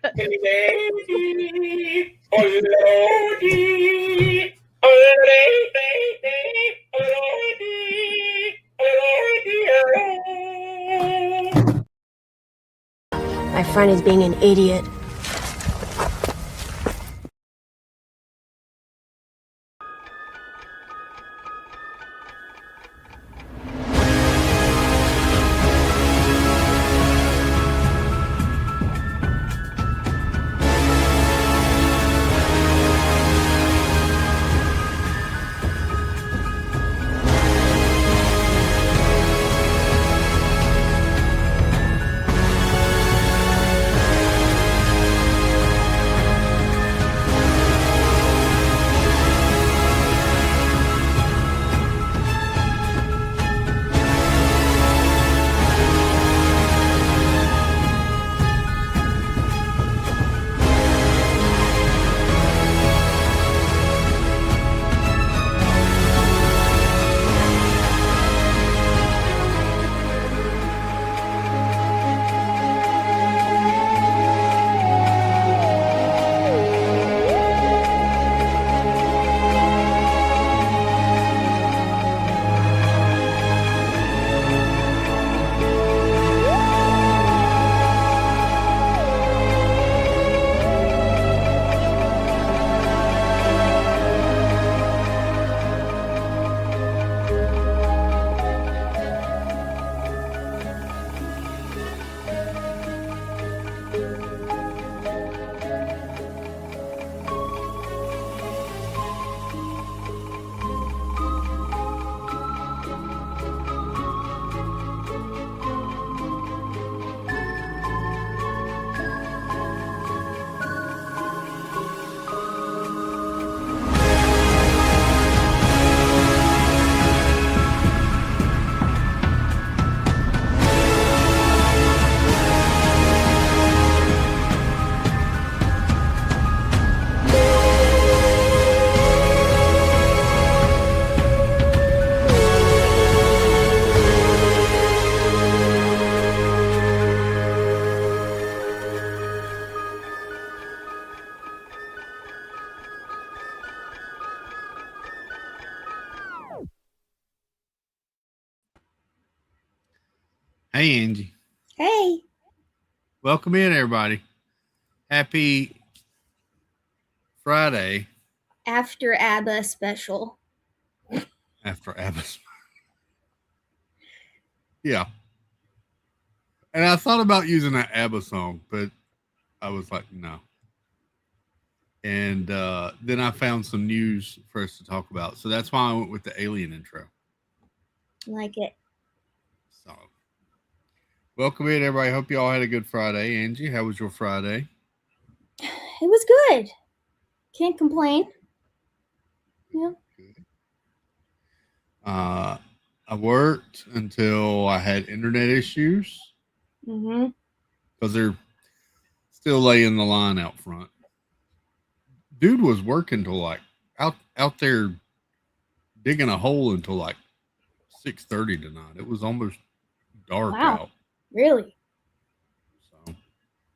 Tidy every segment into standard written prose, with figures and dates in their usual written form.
My friend is being an idiot. Hey, Angie. Hey. Welcome in, everybody. Happy Friday. After ABBA special. After ABBA's. Yeah. And I thought about using that ABBA song, but I was like, no. And then I found some news for us to talk about. So that's why I went with the Alien intro. Like it. So, welcome in, everybody. Hope you all had a good Friday. Angie, how was your Friday? It was good. Can't complain. Yeah. Good. I worked until I had internet issues. Because they're still laying the line out front. Dude was working till like out there digging a hole until like 6:30 tonight. It was almost dark out. Really? So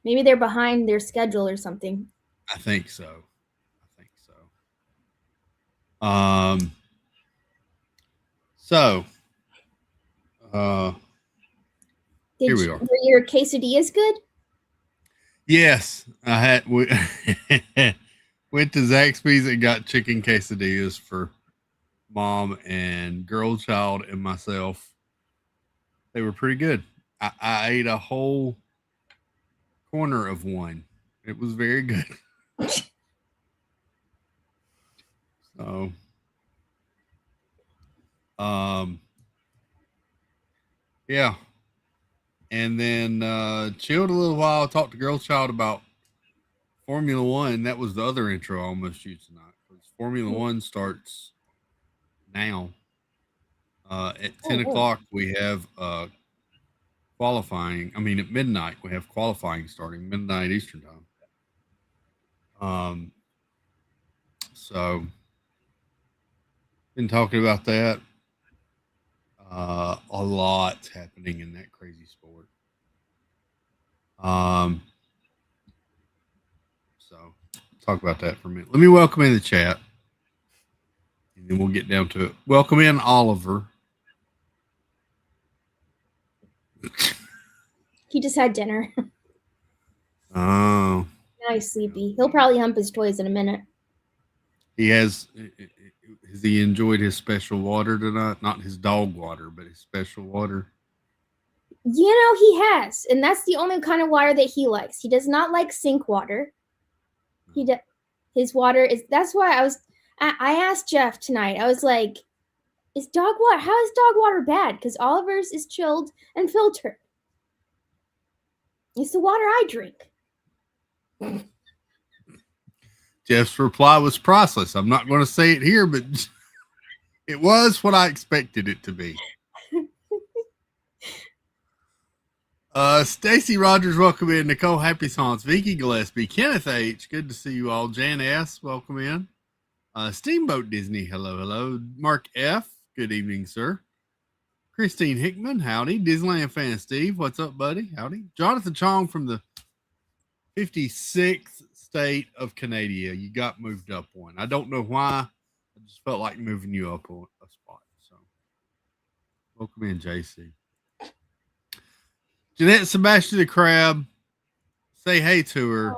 maybe they're behind their schedule or something. I think so. Here we are. Were your quesadillas good? Yes, I had. Went to Zaxby's and got chicken quesadillas for Mom and girl child and myself. They were pretty good. I ate a whole corner of one. It was very good. So, yeah. And then chilled a little while. Talked to girl child about Formula One. That was the other intro I almost used tonight. Formula One starts now. At 10 o'clock, we have qualifying. I mean, at midnight, we have qualifying starting, midnight Eastern time. So, been talking about that. A lot happening in that crazy sport. talk about that for a minute. Let me welcome in the chat, and then we'll get down to it. Welcome in Oliver. He just had dinner. Oh. Now he's sleepy. He'll probably hump his toys in a minute. He has he enjoyed his special water tonight? Not his dog water, but his special water. He has, and that's the only kind of water that he likes. He does not like sink water. His water is. That's why I asked Jeff tonight. I was like, how is dog water bad? Because Oliver's is chilled and filtered. It's the water I drink. Jeff's reply was priceless. I'm not going to say it here, but it was what I expected it to be. Stacy Rogers, welcome in. Nicole Happy Songs, Vicky Gillespie, Kenneth H. Good to see you all. Jan S. Welcome in. Steamboat Disney, hello. Mark F. Good evening, sir. Christine Hickman, howdy. Disneyland fan Steve, what's up, buddy? Howdy. Jonathan Chong from the 56th state of Canada. You got moved up one. I don't know why. I just felt like moving you up on a spot. So, welcome in, JC. Jeanette Sebastian the Crab, say hey to her.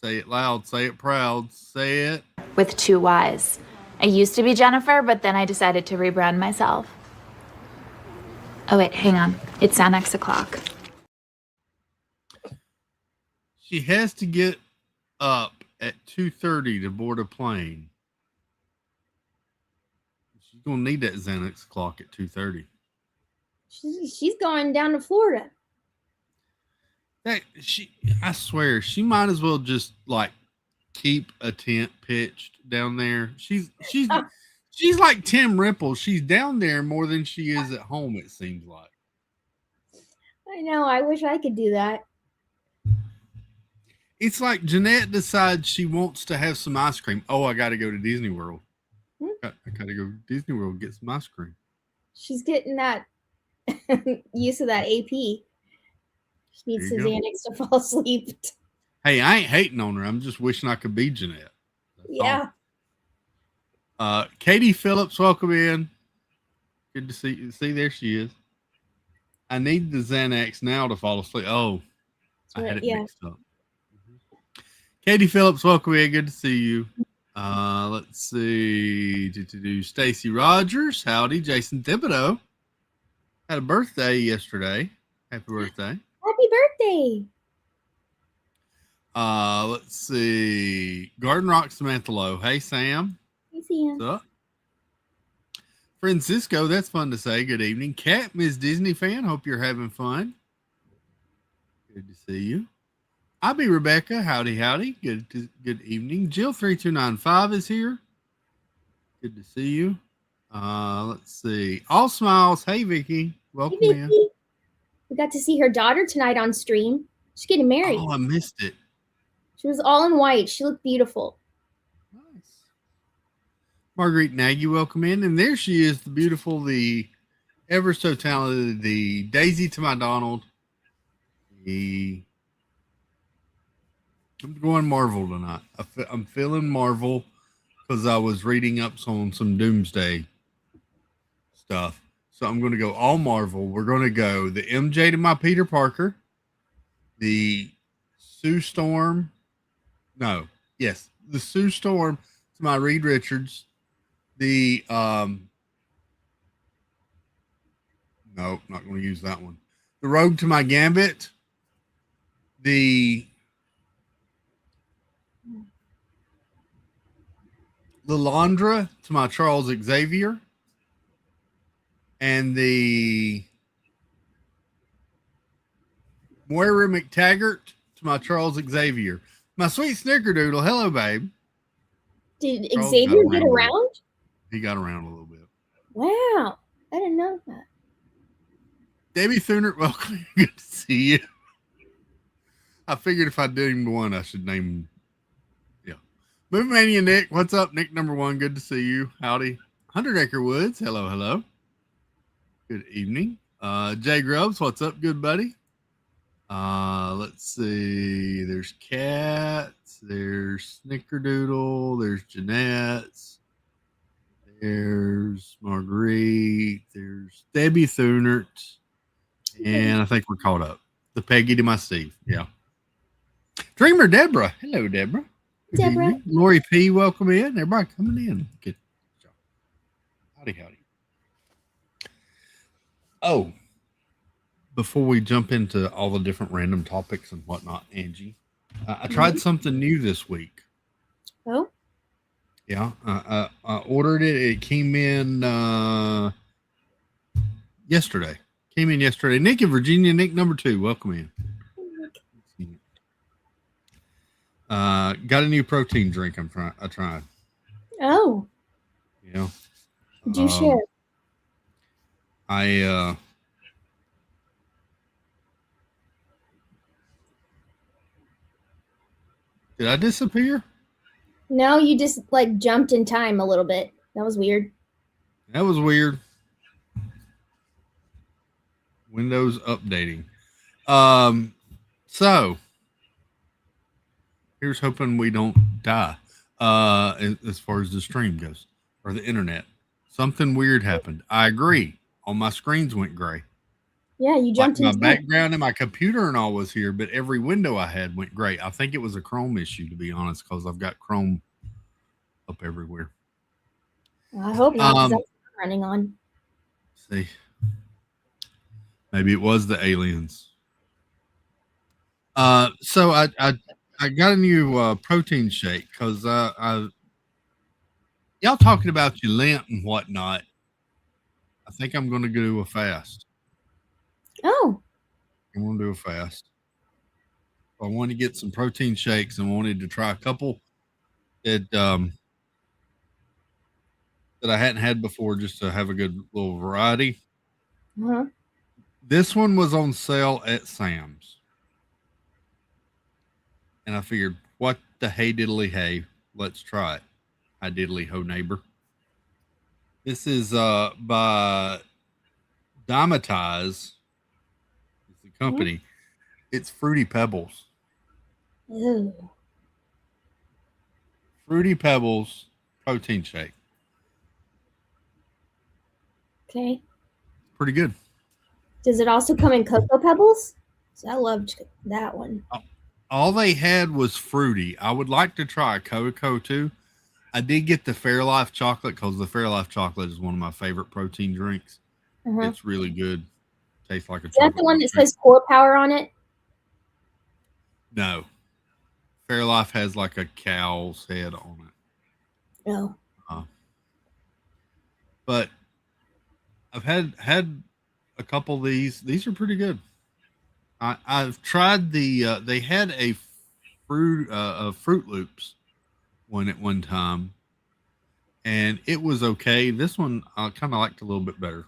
Say it loud, say it proud, say it. With 2 Y's. I used to be Jennifer, but then I decided to rebrand myself. Oh, wait, hang on. It's now next o'clock. She has to get up at 2:30 to board a plane. She's going to need that Xanax clock at 2:30. She's going down to Florida. I swear, she might as well just like keep a tent pitched down there. She's like Tim Ripple. She's down there more than she is at home, it seems like. I know. I wish I could do that. It's like Jeanette decides she wants to have some ice cream. Oh, I got to go to Disney World. I got to go to Disney World and get some ice cream. She's getting that use of that AP. She needs some Xanax to fall asleep. Hey, I ain't hating on her. I'm just wishing I could be Jeanette. That's all. Katie Phillips, welcome in. Good to see you. See, there she is. I need the Xanax now to fall asleep. Oh, I had it mixed up. Katie Phillips, welcome in. Good to see you. Let's see. Stacy Rogers, howdy. Jason Thibodeau had a birthday yesterday. Happy birthday. Happy birthday. Let's see. Garden Rock Samantha Lowe. Hey, Sam. Hey, Sam. What's up? Francisco, that's fun to say. Good evening. Kat, Ms. Disney fan. Hope you're having fun. Good to see you. I'll be Rebecca. Howdy. Good evening. Jill 3295 is here. Good to see you. Let's see. All smiles. Hey, Vicky. Welcome in. We got to see her daughter tonight on stream. She's getting married. Oh, I missed it. She was all in white. She looked beautiful. Nice. Marguerite Nagy, welcome in. And there she is, the beautiful, the ever so talented, the Daisy to my Donald. I'm going Marvel tonight. I'm feeling Marvel because I was reading up on some Doomsday stuff. So I'm going to go all Marvel. We're going to go the MJ to my Peter Parker, the Sue Storm. The Sue Storm to my Reed Richards, the no, not going to use that one. The Rogue to my Gambit, the Lilandra to my Charles Xavier, and the Moira McTaggart to my Charles Xavier. My sweet snickerdoodle. Hello, babe. Did Xavier get around? He got around a little bit. Wow. I didn't know that. Debbie Thunert, welcome. Good to see you. I figured if I did him one, I should name him. Yeah. Movie Mania Nick, what's up? Nick number 1, good to see you. Howdy. 100 Acre Woods, hello. Good evening. Jay Grubbs, what's up, good buddy? Let's see. There's Cats. There's Snickerdoodle. There's Jeanette's. There's Marguerite. There's Debbie Thunert. And I think we're caught up. The Peggy to my Steve. Yeah. Dreamer Deborah. Hello, Deborah. Good Deborah. evening. Lori P. Welcome in. Everybody coming in. Good job. Howdy. Oh, before we jump into all the different random topics and whatnot, Angie, I tried something new this week. Oh? Yeah. I ordered it. It came in yesterday. Nick in Virginia. Nick number 2. Welcome in. Got a new protein drink I tried. Oh. Yeah. Did you share? Did I disappear? No, you just like jumped in time a little bit. That was weird. That was weird. Windows updating. So here's hoping we don't die. As far as the stream goes or the internet, something weird happened. I agree. All my screens went gray. Yeah, you jumped in. My background and my computer and all was here, but every window I had went gray. I think it was a Chrome issue, to be honest, because I've got Chrome up everywhere. I hope not, because that's running on. See, maybe it was the aliens. So I got a new protein shake because y'all talking about your Lent and whatnot. I think I'm going to do a fast. Oh. I'm going to do a fast. I wanted to get some protein shakes and wanted to try a couple that I hadn't had before, just to have a good little variety. Uh-huh. This one was on sale at Sam's. And I figured, what the hey diddly hey, let's try it. Hi diddly ho neighbor. This is by Dymatize. It's the company. It's Fruity Pebbles. Ew. Fruity Pebbles protein shake. Okay. Pretty good. Does it also come in Cocoa Pebbles? So I loved that one. All they had was fruity. I would like to try a Cocoa too. I did get the Fairlife chocolate because the Fairlife chocolate is one of my favorite protein drinks. Uh-huh. It's really good. Tastes like a chocolate. Is that the one that says Core Power on it? No. Fairlife has like a cow's head on it. Oh. But I've had a couple of these. These are pretty good. I've tried the they had a Fruit Loops one at one time, and it was okay. This one I kind of liked a little bit better.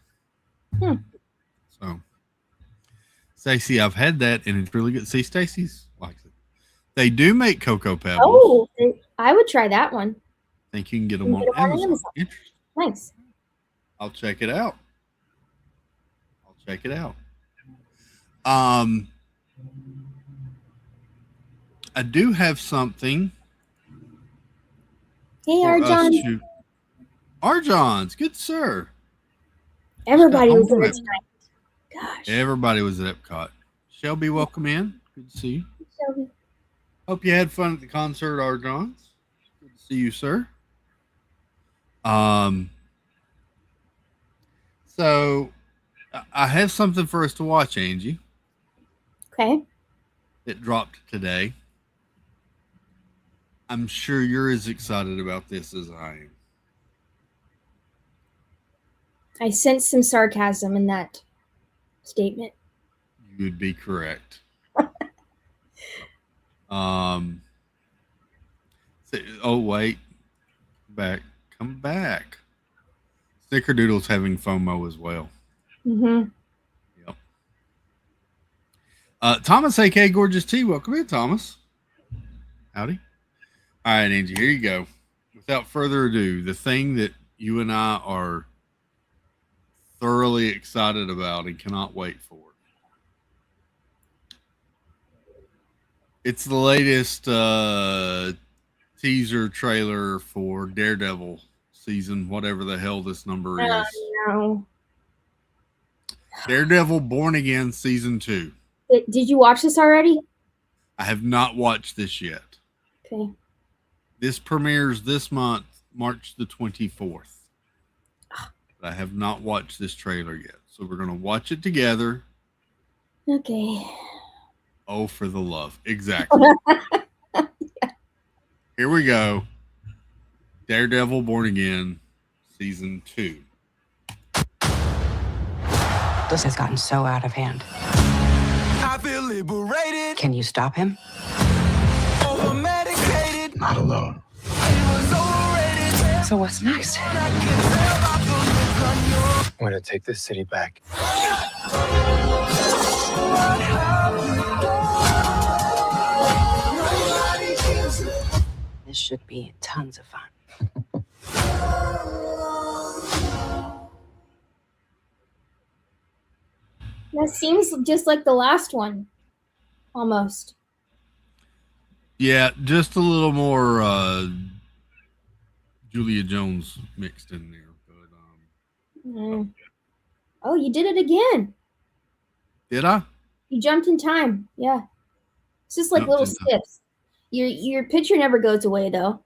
So, Stacy, I've had that, and it's really good. See, Stacy's likes it. They do make Cocoa Pebbles. Oh, I would try that one. I think you can get them on Amazon. Interesting. Nice. I'll check it out. I do have something. Hey, Arjon. Arjon's, good sir. Everybody was in it tonight. Gosh. Everybody was at Epcot. Shelby, welcome in. Good to see you. Shelby. Hope you had fun at the concert, Arjon's. Good to see you, sir. So I have something for us to watch, Angie. Okay. It dropped today. I'm sure you're as excited about this as I am. I sense some sarcasm in that statement. You would be correct. Oh, wait. Come back. Snickerdoodle's having FOMO as well. Mm-hmm. Yep. Thomas, A.K. Gorgeous T. Welcome in, Thomas. Howdy. All right, Angie, here you go. Without further ado, the thing that you and I are thoroughly excited about and cannot wait for. It's the latest teaser trailer for Daredevil season, whatever the hell this number is. No. Daredevil Born Again season 2. Did you watch this already? I have not watched this yet. Okay. This premieres this month, March the 24th. But I have not watched this trailer yet. So we're going to watch it together. Okay. Oh, for the love. Exactly. Here we go. Daredevil Born Again, Season 2. This has gotten so out of hand. I feel liberated. Can you stop him? Over-medicated. Not alone. So what's next? I'm gonna take this city back. This should be tons of fun. That seems just like the last one. Almost. Yeah, just a little more Julia Jones mixed in there. But Oh, you did it again. did I? You jumped in time. Yeah. It's just like Jumped little in time. skips. Your picture never goes away though.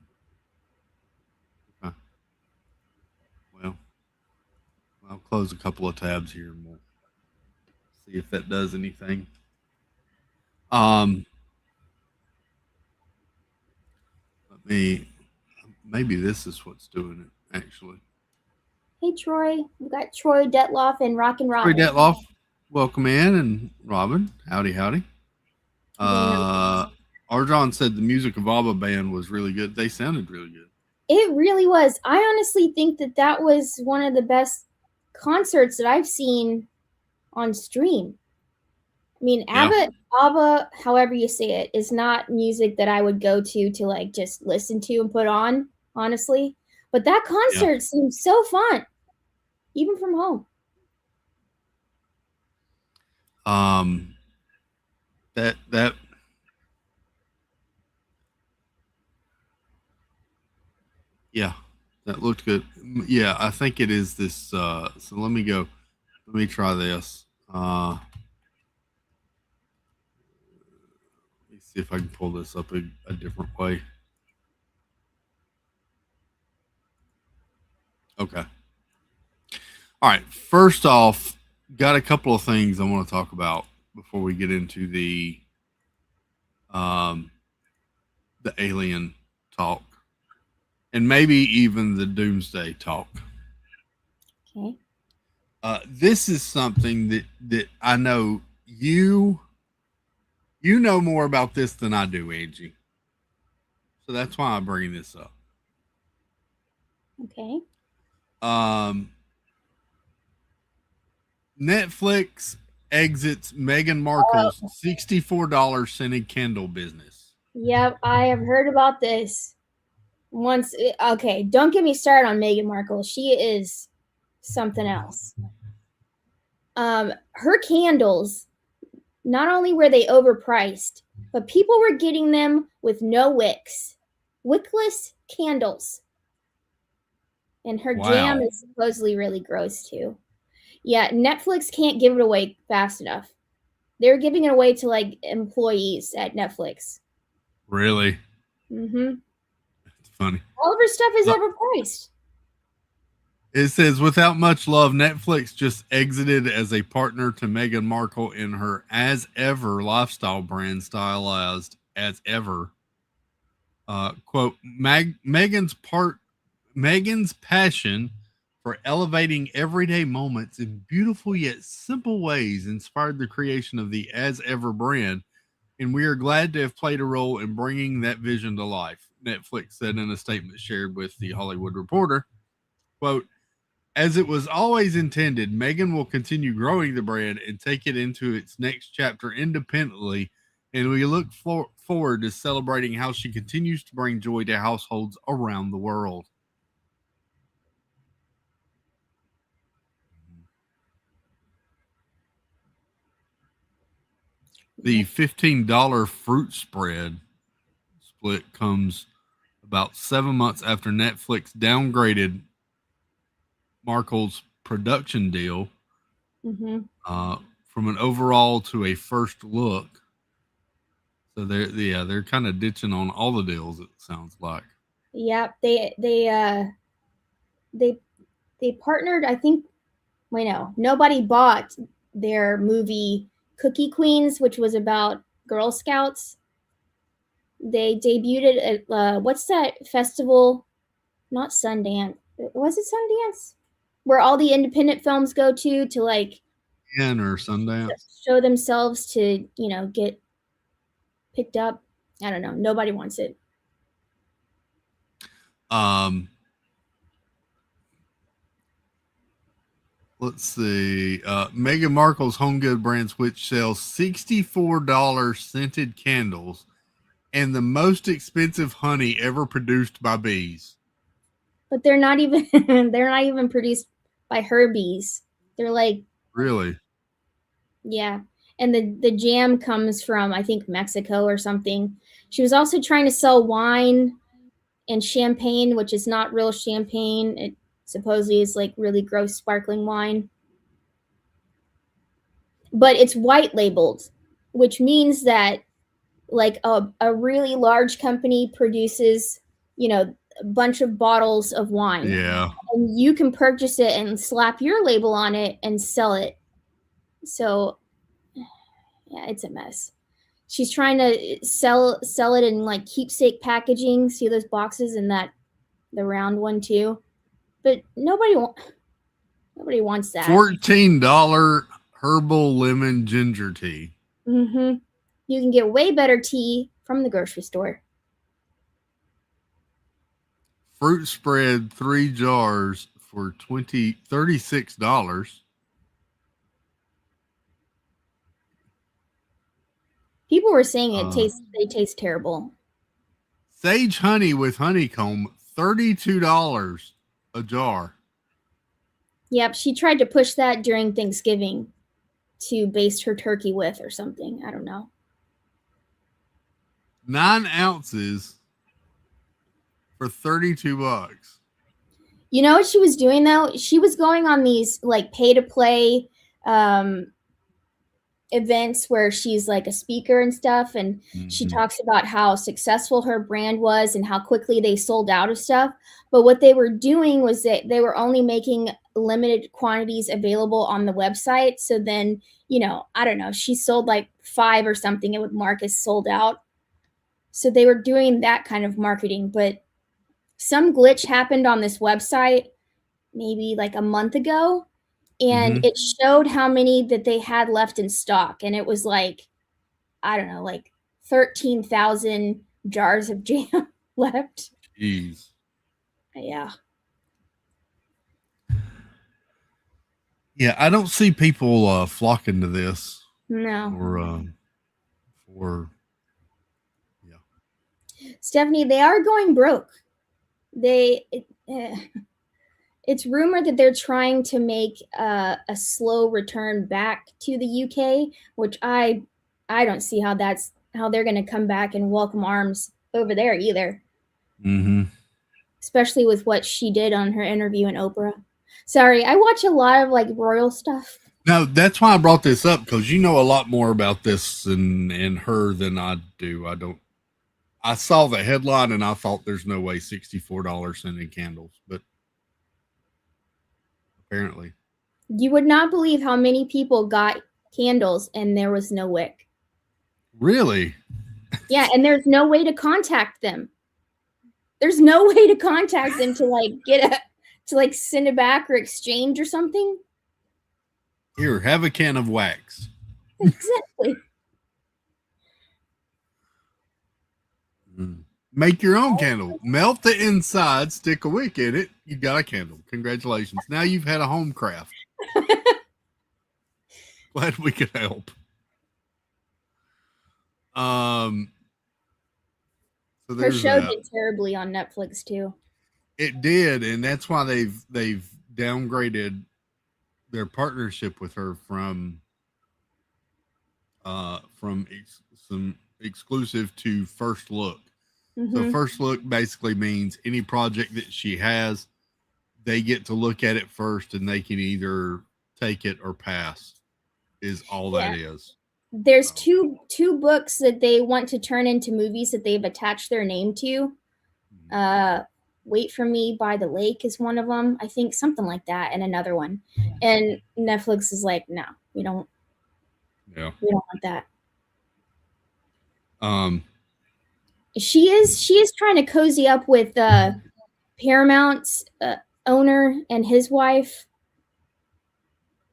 Well, I'll close a couple of tabs here and we'll see if that does anything. Maybe this is what's doing it, actually. Hey Troy. We got Troy Detloff and Rock and Robin. Troy Detloff, welcome in, and Robin, howdy. Arjon said the music of ABBA band was really good. They sounded really good. It really was. I honestly think that was one of the best concerts that I've seen on stream. I mean, ABBA, however you say it, is not music that I would go to like just listen to and put on, honestly. But that concert seemed so fun, even from home. That yeah, that looked good. Yeah, I think it is this. So let me try this. Let me see if I can pull this up a different way. Okay. All right. First off, got a couple of things I want to talk about before we get into the alien talk and maybe even the doomsday talk. Okay. This is something that I know you know more about this than I do, Angie. So that's why I'm bringing this up. Okay. Netflix exits Meghan Markle's $64 scented candle business. Yep, I have heard about this. Okay, don't get me started on Meghan Markle. She is something else. Her candles, not only were they overpriced, but people were getting them with no wicks. Wickless candles. And her jam is supposedly really gross too. Yeah, Netflix can't give it away fast enough. They're giving it away to like employees at Netflix. Really? Mm-hmm. It's funny. All of her stuff is overpriced. It says, without much love, Netflix just exited as a partner to Meghan Markle in her As Ever lifestyle brand, stylized as ever. Quote, Meghan's passion for elevating everyday moments in beautiful yet simple ways inspired the creation of the As Ever brand, and we are glad to have played a role in bringing that vision to life, Netflix said in a statement shared with The Hollywood Reporter. Quote, as it was always intended, Meghan will continue growing the brand and take it into its next chapter independently, and we look forward to celebrating how she continues to bring joy to households around the world. The $15 fruit spread split comes about 7 months after Netflix downgraded Markle's production deal from an overall to a first look. So they're kind of ditching on all the deals. It sounds like. Yep, they partnered. I think. Wait, no, nobody bought their movie Cookie Queens, which was about Girl Scouts. They debuted it at what's that festival? Not Sundance. Was it Sundance? Where all the independent films go to like Or Sundance. show themselves to, get picked up. I don't know. Nobody wants it. Let's see. Meghan Markle's home good brand, which sells $64 scented candles and the most expensive honey ever produced by bees. But they're not even produced by her bees. They're like, really? Yeah. And the jam comes from, I think, Mexico or something. She was also trying to sell wine and champagne, which is not real champagne. It supposedly is like really gross sparkling wine. But it's white labeled, which means that like a really large company produces, a bunch of bottles of wine. Yeah. And you can purchase it and slap your label on it and sell it. So yeah, it's a mess. She's trying to sell it in like keepsake packaging. See those boxes and the round one too. But nobody wants that. $14 herbal lemon ginger tea. Mm-hmm. You can get way better tea from the grocery store. Fruit spread 3 jars for $36. People were saying they taste terrible. Sage honey with honeycomb, $32 a jar. Yep, she tried to push that during Thanksgiving to baste her turkey with or something. I don't know. 9 ounces for $32. You know what she was doing though? She was going on these like pay to play events where she's like a speaker and stuff, and she talks about how successful her brand was and how quickly they sold out of stuff. But what they were doing was that they were only making limited quantities available on the website. So then, I don't know, she sold like 5 or something, it would mark as sold out. So they were doing that kind of marketing, but some glitch happened on this website maybe like a month ago, and it showed how many that they had left in stock. And it was like, I don't know, like 13,000 jars of jam left. Jeez. Yeah. Yeah, I don't see people flocking to this. No. Yeah. Stephanie, they are going broke. It's rumored that they're trying to make a slow return back to the UK, which I don't see how they're going to come back and welcome arms over there either. Especially with what she did on her interview in Oprah. Sorry, I watch a lot of like royal stuff. No, that's why I brought this up, because you know a lot more about this and her than I do. I saw the headline and I thought there's no way $64 scented candles, but apparently. You would not believe how many people got candles and there was no wick. Really? Yeah, and there's no way to contact them. There's no way to contact them to like send it back or exchange or something. Here, have a can of wax. Exactly. Make your own candle. Melt the inside, stick a wick in it. You got a candle. Congratulations. Now you've had a home craft. Glad we could help. So her show did terribly on Netflix too. It did, and that's why they've downgraded their partnership with her from from some exclusive to First Look. So Mm-hmm. First Look basically means any project that she has, they get to look at it first, and they can either take it or pass. Is all Yeah. that is. There's two books that they want to turn into movies that they've attached their name to. Wait for Me by the Lake is one of them. I think something like that, and another one. And Netflix is like, no, we don't Yeah. want that. Um. She is trying to cozy up with Paramount's owner and his wife.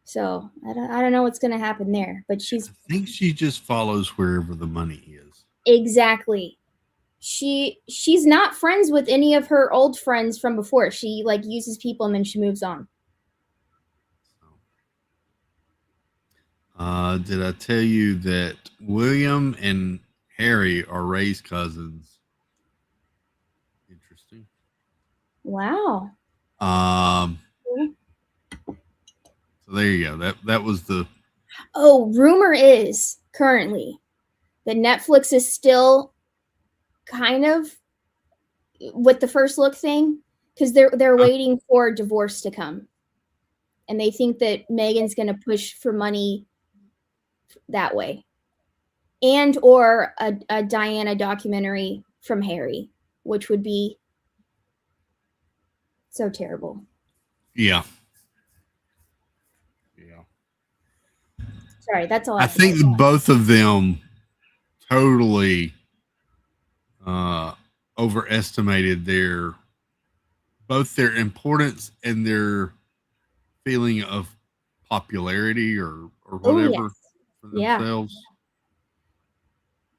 So I don't know what's going to happen there, but I think she just follows wherever the money is. Exactly. She's not friends with any of her old friends from before. She like uses people and then she moves on. Did I tell you that William and Harry are raised cousins? Interesting. Wow. So there you go. That was the. Oh, rumor is currently that Netflix is still kind of with the First Look thing because they're waiting for divorce to come, and they think that Meghan's going to push for money that way, and or a Diana documentary from Harry, which would be so terrible. Yeah. Sorry, that's all I think both of them totally overestimated both their importance and their feeling of popularity or whatever for themselves.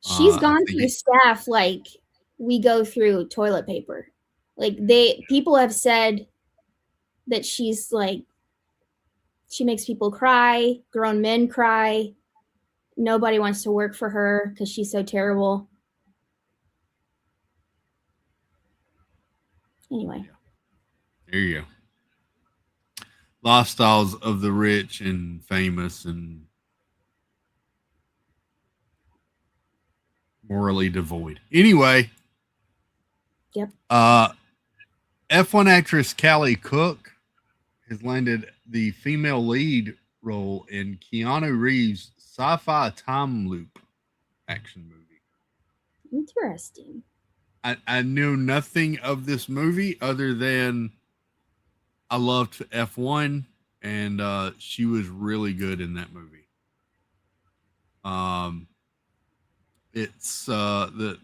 She's gone through staff like we go through toilet paper. Like people have said that she's like, she makes people cry, grown men cry. Nobody wants to work for her because she's so terrible. Anyway. There you go. Lifestyles of the rich and famous and morally devoid. Anyway. Yep. F1 actress Callie Cook has landed the female lead role in Keanu Reeves' sci-fi time loop action movie. Interesting. I knew nothing of this movie other than I loved F1 and she was really good in that movie. It's the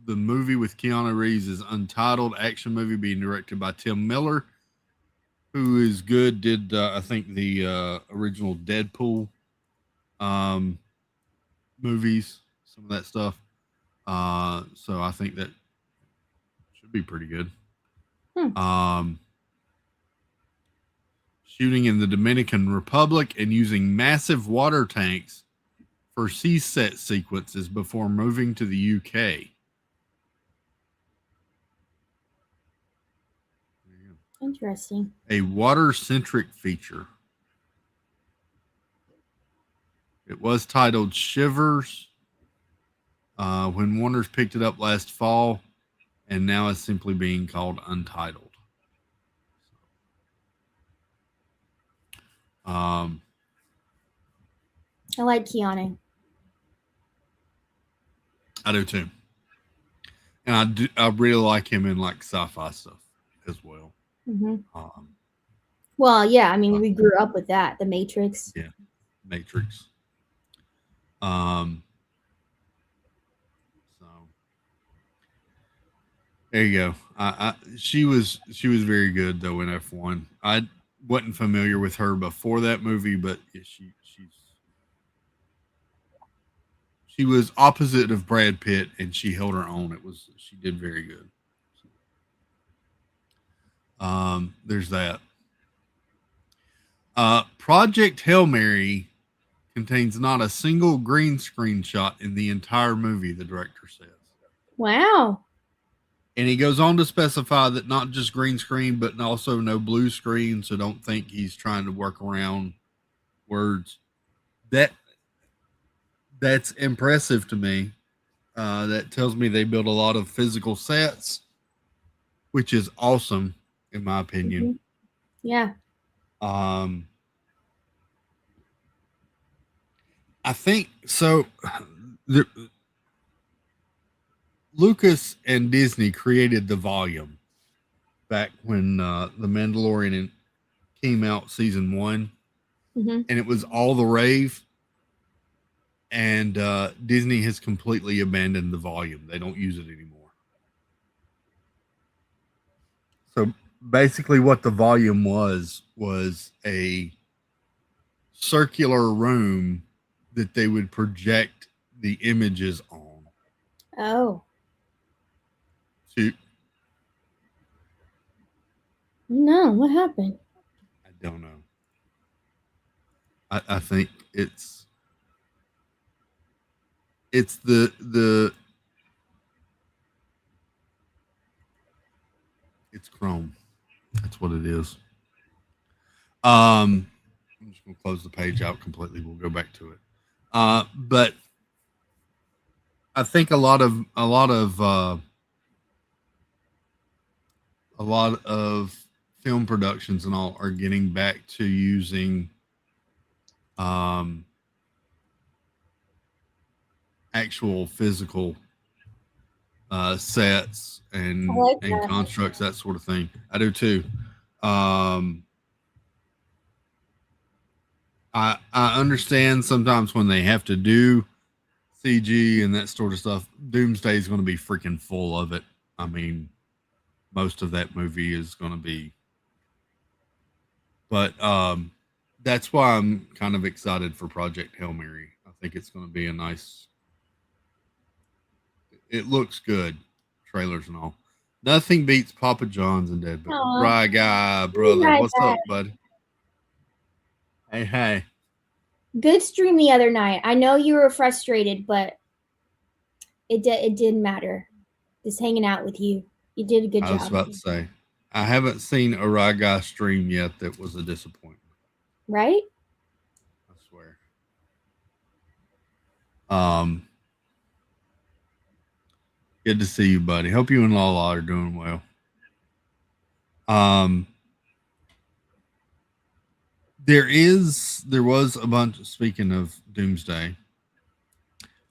movie with Keanu Reeves is Untitled action movie being directed by Tim Miller, who is good. Did I think the original Deadpool movies, some of that stuff. So I think that should be pretty good. Shooting in the Dominican Republic and using massive water tanks for sea set sequences before moving to the UK. Interesting. A water-centric feature. It was titled Shivers when Warner's picked it up last fall, and now it's simply being called Untitled. I like Keanu. I do too, and I really like him in like sci-fi stuff as well. Mm-hmm. Well, yeah, I mean, we grew up with that, The Matrix. Yeah, Matrix. So there you go. She was very good though in F1. I wasn't familiar with her before that movie, but yeah, she was opposite of Brad Pitt, and she held her own. She did very good. There's that. Project Hail Mary contains not a single green screen shot in the entire movie, the director says. Wow. And he goes on to specify that not just green screen, but also no blue screen. So don't think he's trying to work around words. That that's impressive to me. That tells me they build a lot of physical sets, which is awesome, in my opinion. Mhm. Yeah. I think so. The, Lucas and Disney created the volume back when The Mandalorian came out season 1, Hmm. and it was all the rave. And Disney has completely abandoned the volume. They don't use it anymore. So basically, what the volume was a circular room that they would project the images on. Oh. To No, what happened? I don't know. I think it's the it's Chrome. That's what it is. I'm just gonna close the page out completely. We'll go back to it. But I think a lot of film productions and all are getting back to using actual physical sets I like and that. constructs, that sort of thing. I do too. I understand sometimes when they have to do CG and that sort of stuff. Doomsday is going to be freaking full of it. I mean, most of that movie is going to be, but that's why I'm kind of excited for Project Hail Mary. I think it's going to be a nice. It looks good, trailers and all. Nothing beats Papa John's and Dead, but Aw. Right Guy, brother. Right What's Guy. up, buddy? Hey, hey. Good stream the other night. I know you were frustrated, but it didn't matter. Just hanging out with you. You did a good I was job. about to say, I haven't seen a Right Guy stream yet that was a disappointment. Right? I swear. Good to see you, buddy. Hope you and Lala are doing well. There was a bunch. Speaking of Doomsday,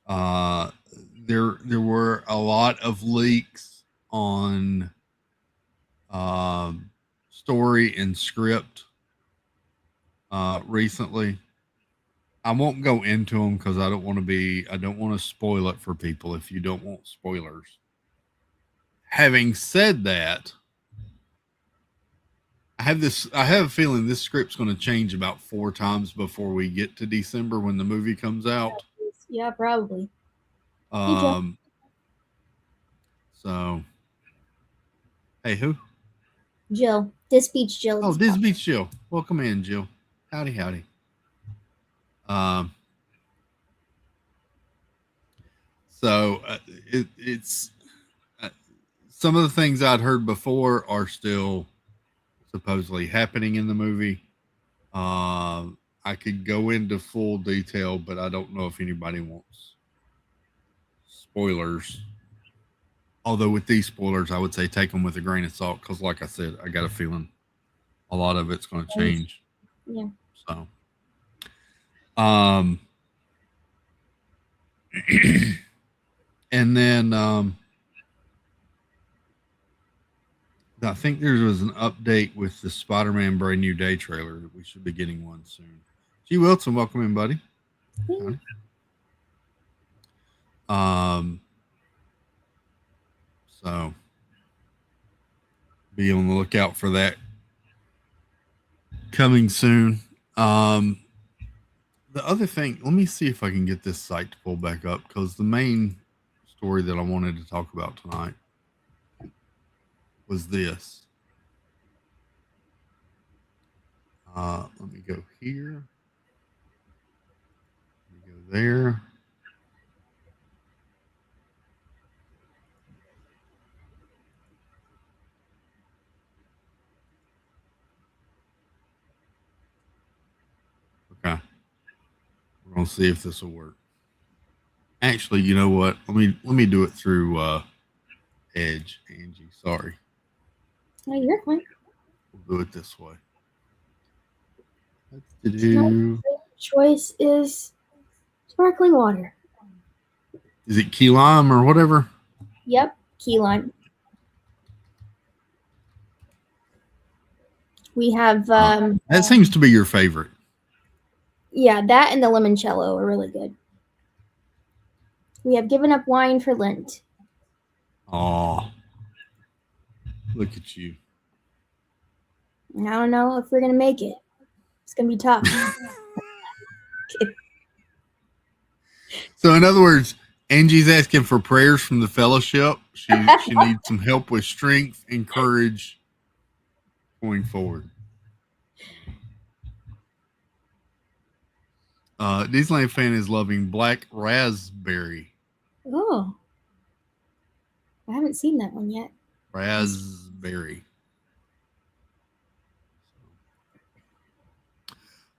uh, there were a lot of leaks on story and script recently. I won't go into them because I don't want to spoil it for people if you don't want spoilers. Having said that, I have a feeling this script's going to change about 4 times before we get to December when the movie comes out. Yeah, probably. So, hey, who? Jill. This beach Jill. Oh, this beats Jill. Welcome in, Jill. Howdy, howdy. So it's some of the things I'd heard before are still supposedly happening in the movie. I could go into full detail, but I don't know if anybody wants spoilers. Although with these spoilers, I would say take them with a grain of salt because, like I said, I got a feeling a lot of it's going to change. Yeah. So, and then I think there was an update with the Spider-Man Brand New Day trailer that we should be getting one soon. G. Wilson, welcome in, buddy. So be on the lookout for that coming soon. The other thing, let me see if I can get this site to pull back up because the main story that I wanted to talk about tonight was this. Let me go here. Let me go there. Okay. We're going to see if this will work. Actually, you know what? Let me do it through Edge, Angie. Sorry. No, you're fine. We'll do it this way. Do. Choice is sparkling water. Is it key lime or whatever? Yep, key lime. We have that seems to be your favorite. Yeah, that and the limoncello are really good. We have given up wine for Lent. Oh, look at you. I don't know if we're gonna make it. It's gonna be tough. So, in other words, Angie's asking for prayers from the fellowship. She needs some help with strength and courage going forward. Disneyland fan is loving Black Raspberry. Oh, I haven't seen that one yet. Raspberry.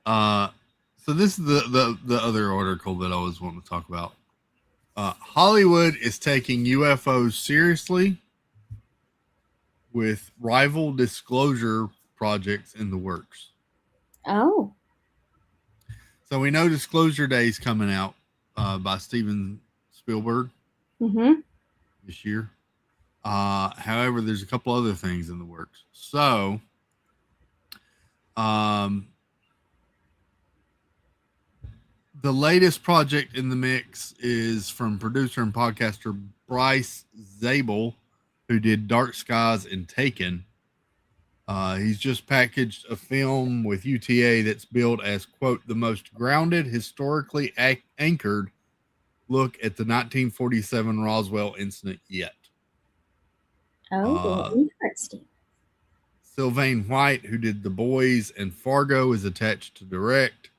So this is the other article that I was wanting to talk about. Hollywood is taking UFOs seriously with rival disclosure projects in the works. Oh. So we know Disclosure Day is coming out by Steven Spielberg this year. However, there's a couple other things in the works. So, the latest project in the mix is from producer and podcaster Bryce Zabel, who did Dark Skies and Taken. He's just packaged a film with UTA that's billed as, quote, the most grounded, historically anchored look at the 1947 Roswell incident yet. Oh, interesting. Sylvain White, who did The Boys and Fargo, is attached to direct.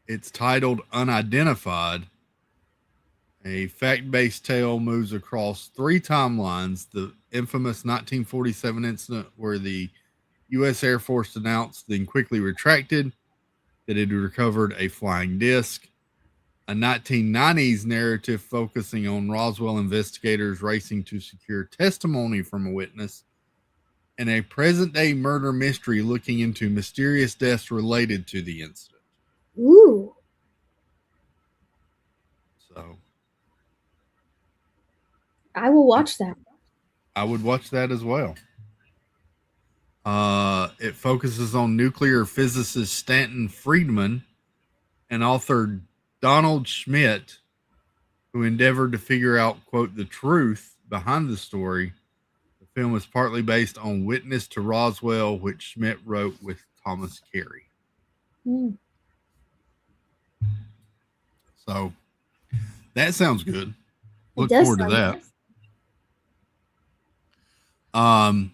It's titled Unidentified. A fact-based tale moves across 3 timelines. The infamous 1947 incident where the U.S. Air Force announced, then quickly retracted, that it had recovered a flying disc. A 1990s narrative focusing on Roswell investigators racing to secure testimony from a witness. And a present-day murder mystery looking into mysterious deaths related to the incident. Ooh. So I will watch that. I would watch that as well. It focuses on nuclear physicist Stanton Friedman and author Donald Schmidt, who endeavored to figure out, quote, the truth behind the story. The film is partly based on Witness to Roswell, which Schmidt wrote with Thomas Carey. So that sounds good. Look forward to that. Nice.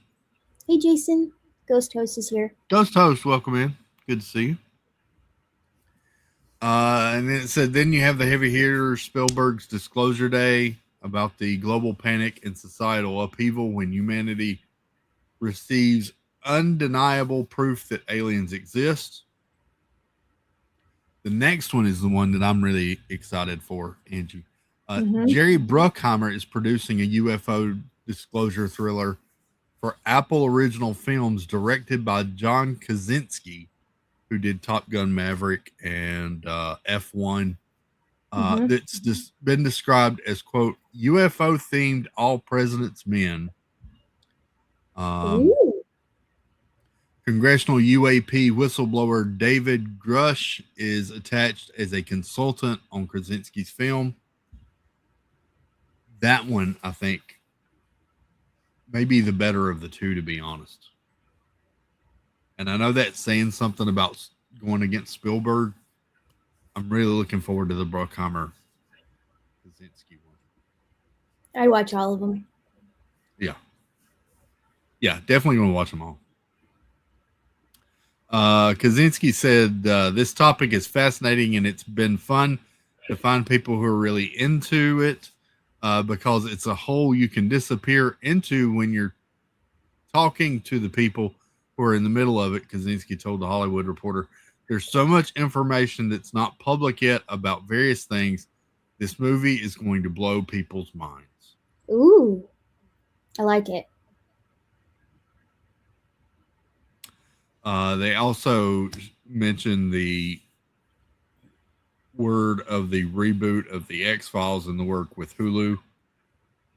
Hey, Jason. Ghost Host is here. Ghost Host, welcome in. Good to see you. And then it said, then you have the heavy hitter Spielberg's Disclosure Day about the global panic and societal upheaval when humanity receives undeniable proof that aliens exist. The next one is the one that I'm really excited for, Angie. Jerry Bruckheimer is producing a UFO disclosure thriller for Apple Original Films, directed by John Krasinski, who did Top Gun Maverick and F1. That's just been described as, quote, UFO themed All President's Men. Congressional UAP whistleblower David Grush is attached as a consultant on Krasinski's film. That one, I think, may be the better of the two, to be honest. And I know that's saying something about going against Spielberg. I'm really looking forward to the Bruckheimer Krasinski one. I watch all of them. Yeah. Yeah, definitely going to watch them all. Krasinski said, this topic is fascinating and it's been fun to find people who are really into it because it's a hole you can disappear into when you're talking to the people who are in the middle of it. Krasinski told the Hollywood Reporter, There's so much information that's not public yet about various things. This movie is going to blow people's minds. Ooh, I like it. They also mentioned the word of the reboot of the X-Files in the work with Hulu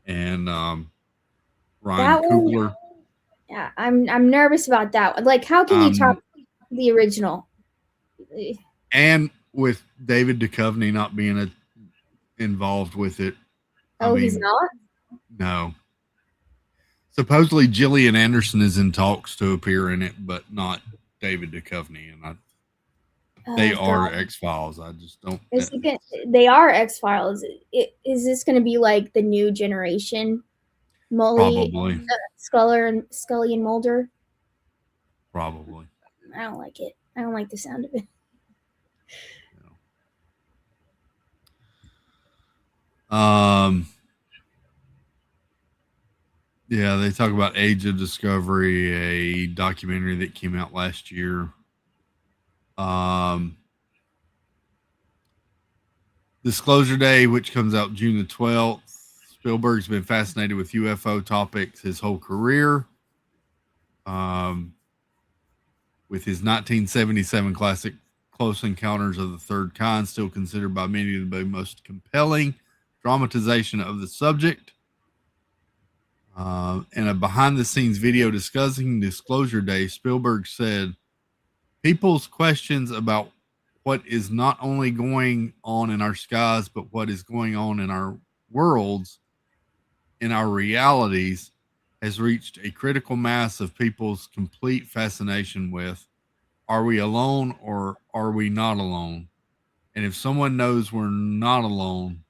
and Ryan Coogler. Yeah, I'm nervous about that one. Like, how can you top the original? And with David Duchovny not being involved with it. Oh, he's not? No. Supposedly Gillian Anderson is in talks to appear in it, but not David Duchovny. And they are X-Files. I just don't. They are X-Files. Is this going to be like the new generation? Probably. Scully and Mulder? Probably. I don't like it. I don't like the sound of it. Yeah, they talk about Age of Discovery, a documentary that came out last year. Disclosure Day, which comes out June the 12th. Spielberg's been fascinated with UFO topics his whole career. With his 1977 classic Close Encounters of the Third Kind still considered by many to be the most compelling dramatization of the subject. In a behind-the-scenes video discussing Disclosure Day, Spielberg said, people's questions about what is not only going on in our skies, but what is going on in our worlds, in our realities, has reached a critical mass of people's complete fascination with, are we alone or are we not alone? And if someone knows we're not alone,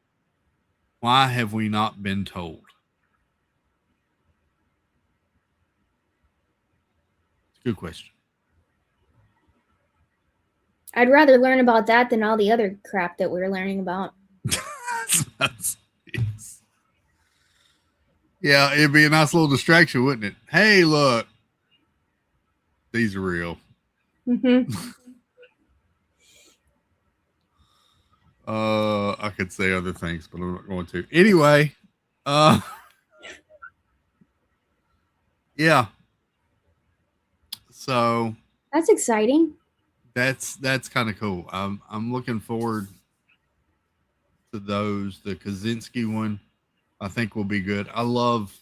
why have we not been told? Good question. I'd rather learn about that than all the other crap that we're learning about. Yeah, it'd be a nice little distraction, wouldn't it? Hey, look, these are real. I could say other things, but I'm not going to. Anyway, yeah. So that's exciting. That's kind of cool. I'm looking forward to those. The Kaczynski one, I think, will be good. I love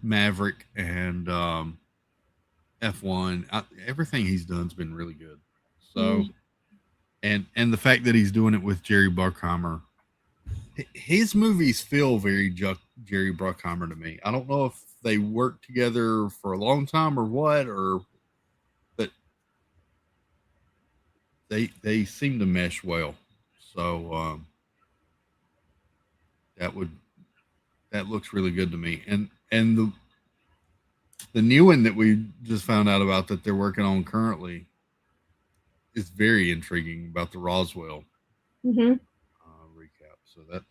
Maverick and F1. Everything he's done's been really good. So, and the fact that he's doing it with Jerry Bruckheimer, his movies feel very Jerry Bruckheimer to me. I don't know if they worked together for a long time or what, but they seem to mesh well. So that looks really good to me. And the new one that we just found out about that they're working on currently is very intriguing, about the Roswell recap. So that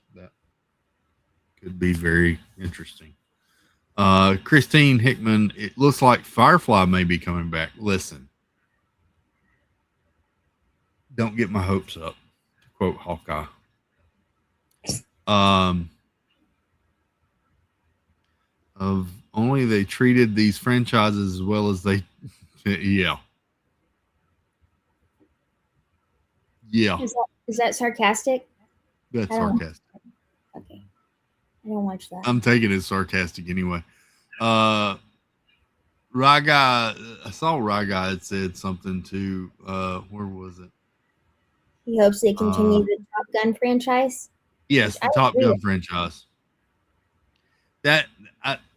could be very interesting. Christine Hickman, it looks like Firefly may be coming back. Listen, don't get my hopes up, to quote Hawkeye. Of only they treated these franchises as well as they, yeah. Is that sarcastic? That's sarcastic. Okay, I don't watch that. I'm taking it sarcastic anyway. Rye Guy, I saw Rye Guy had said something to, where was it? He hopes they continue the Top Gun franchise. Yes, the Top Gun franchise. That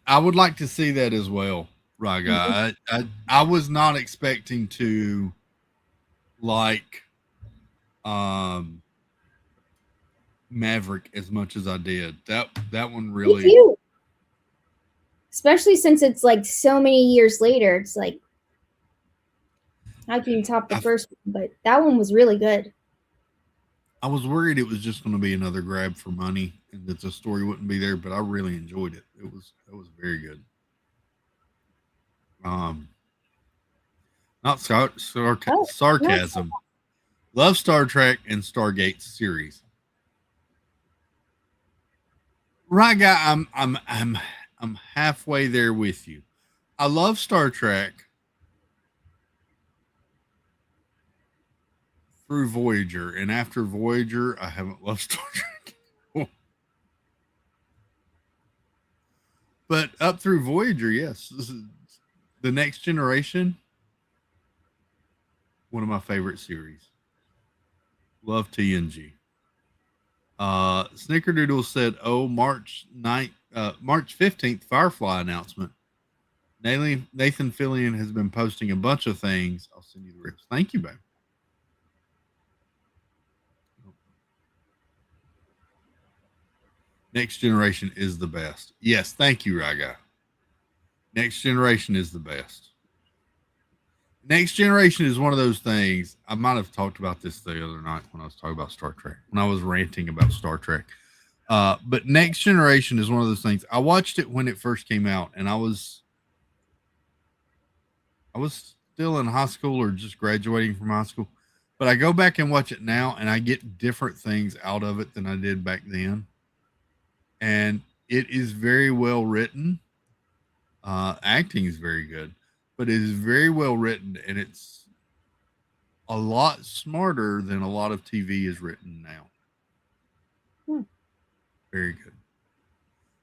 I would like to see that as well, Rye Guy. I was not expecting to like Maverick as much as I did. That one really. Me too. Especially since it's like so many years later. It's like, how can you top the first one? But that one was really good. I was worried it was just going to be another grab for money and that the story wouldn't be there, but I really enjoyed it. It was very good. Not Oh, sarcasm. Love Star Trek and Stargate series. Right, guy. I'm halfway there with you. I love Star Trek through Voyager, and after Voyager, I haven't loved Star Trek anymore. But up through Voyager, yes, this is The Next Generation. One of my favorite series. Love TNG. Snickerdoodle said, "Oh, March 15th, Firefly announcement. Nathan Fillion has been posting a bunch of things. I'll send you the rips. Thank you, babe. Next Generation is the best. Yes, thank you, Raga. Next Generation is the best. Next Generation is one of those things. I might have talked about this the other night when I was talking about Star Trek, when I was ranting about Star Trek. But Next Generation is one of those things. I watched it when it first came out, and I was still in high school or just graduating from high school. But I go back and watch it now, and I get different things out of it than I did back then. And it is very well written. Acting is very good, but it is very well written, and it's a lot smarter than a lot of TV is written now. Very good.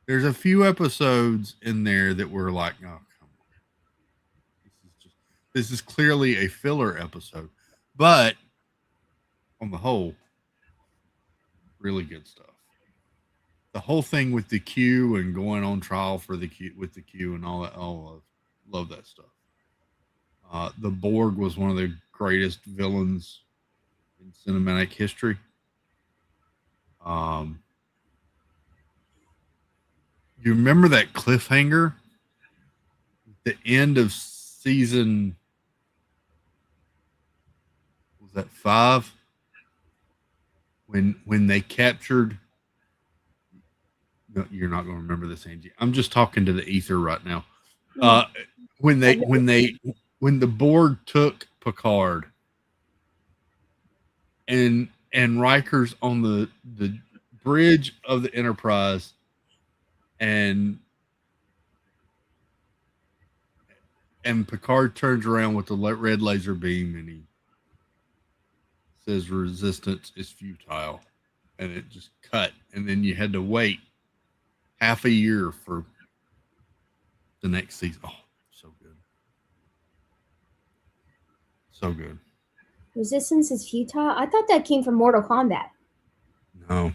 There's a few episodes in there that were like, oh, come on. This is clearly a filler episode, but on the whole, really good stuff. The whole thing with the Q and going on trial for the Q with the Q and all that. Oh, love that stuff. The Borg was one of the greatest villains in cinematic history. You remember that cliffhanger? The end of season, was that 5? When they captured. No, you're not going to remember this, Angie. I'm just talking to the ether right now. When the Borg took Picard, and Riker's on the bridge of the Enterprise, and Picard turns around with the red laser beam, and he says resistance is futile, and it just cut, and then you had to wait half a year for the next season. Oh, so good. So good. Resistance is futile? I thought that came from Mortal Kombat. No.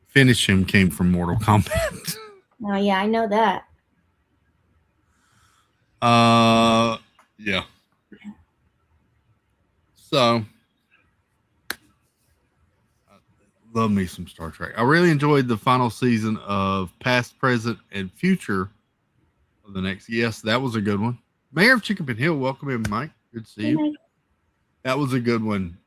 Finish Him came from Mortal Kombat. Oh, yeah, I know that. Yeah. So, love me some Star Trek. I really enjoyed the final season of Past, Present, and Future of the next. Yes, that was a good one. Mayor of Chickapin Hill, welcome in, Mike. Good to see you. That was a good one,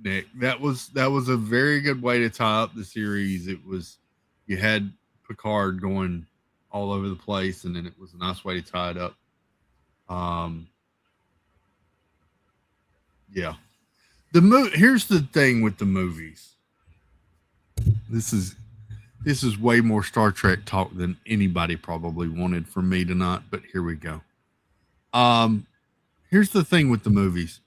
Nick. That was a very good way to tie up the series. It was, you had Picard going all over the place, and then it was a nice way to tie it up. Yeah. Here's the thing with the movies. This is way more Star Trek talk than anybody probably wanted from me tonight, but here we go. Here's the thing with the movies.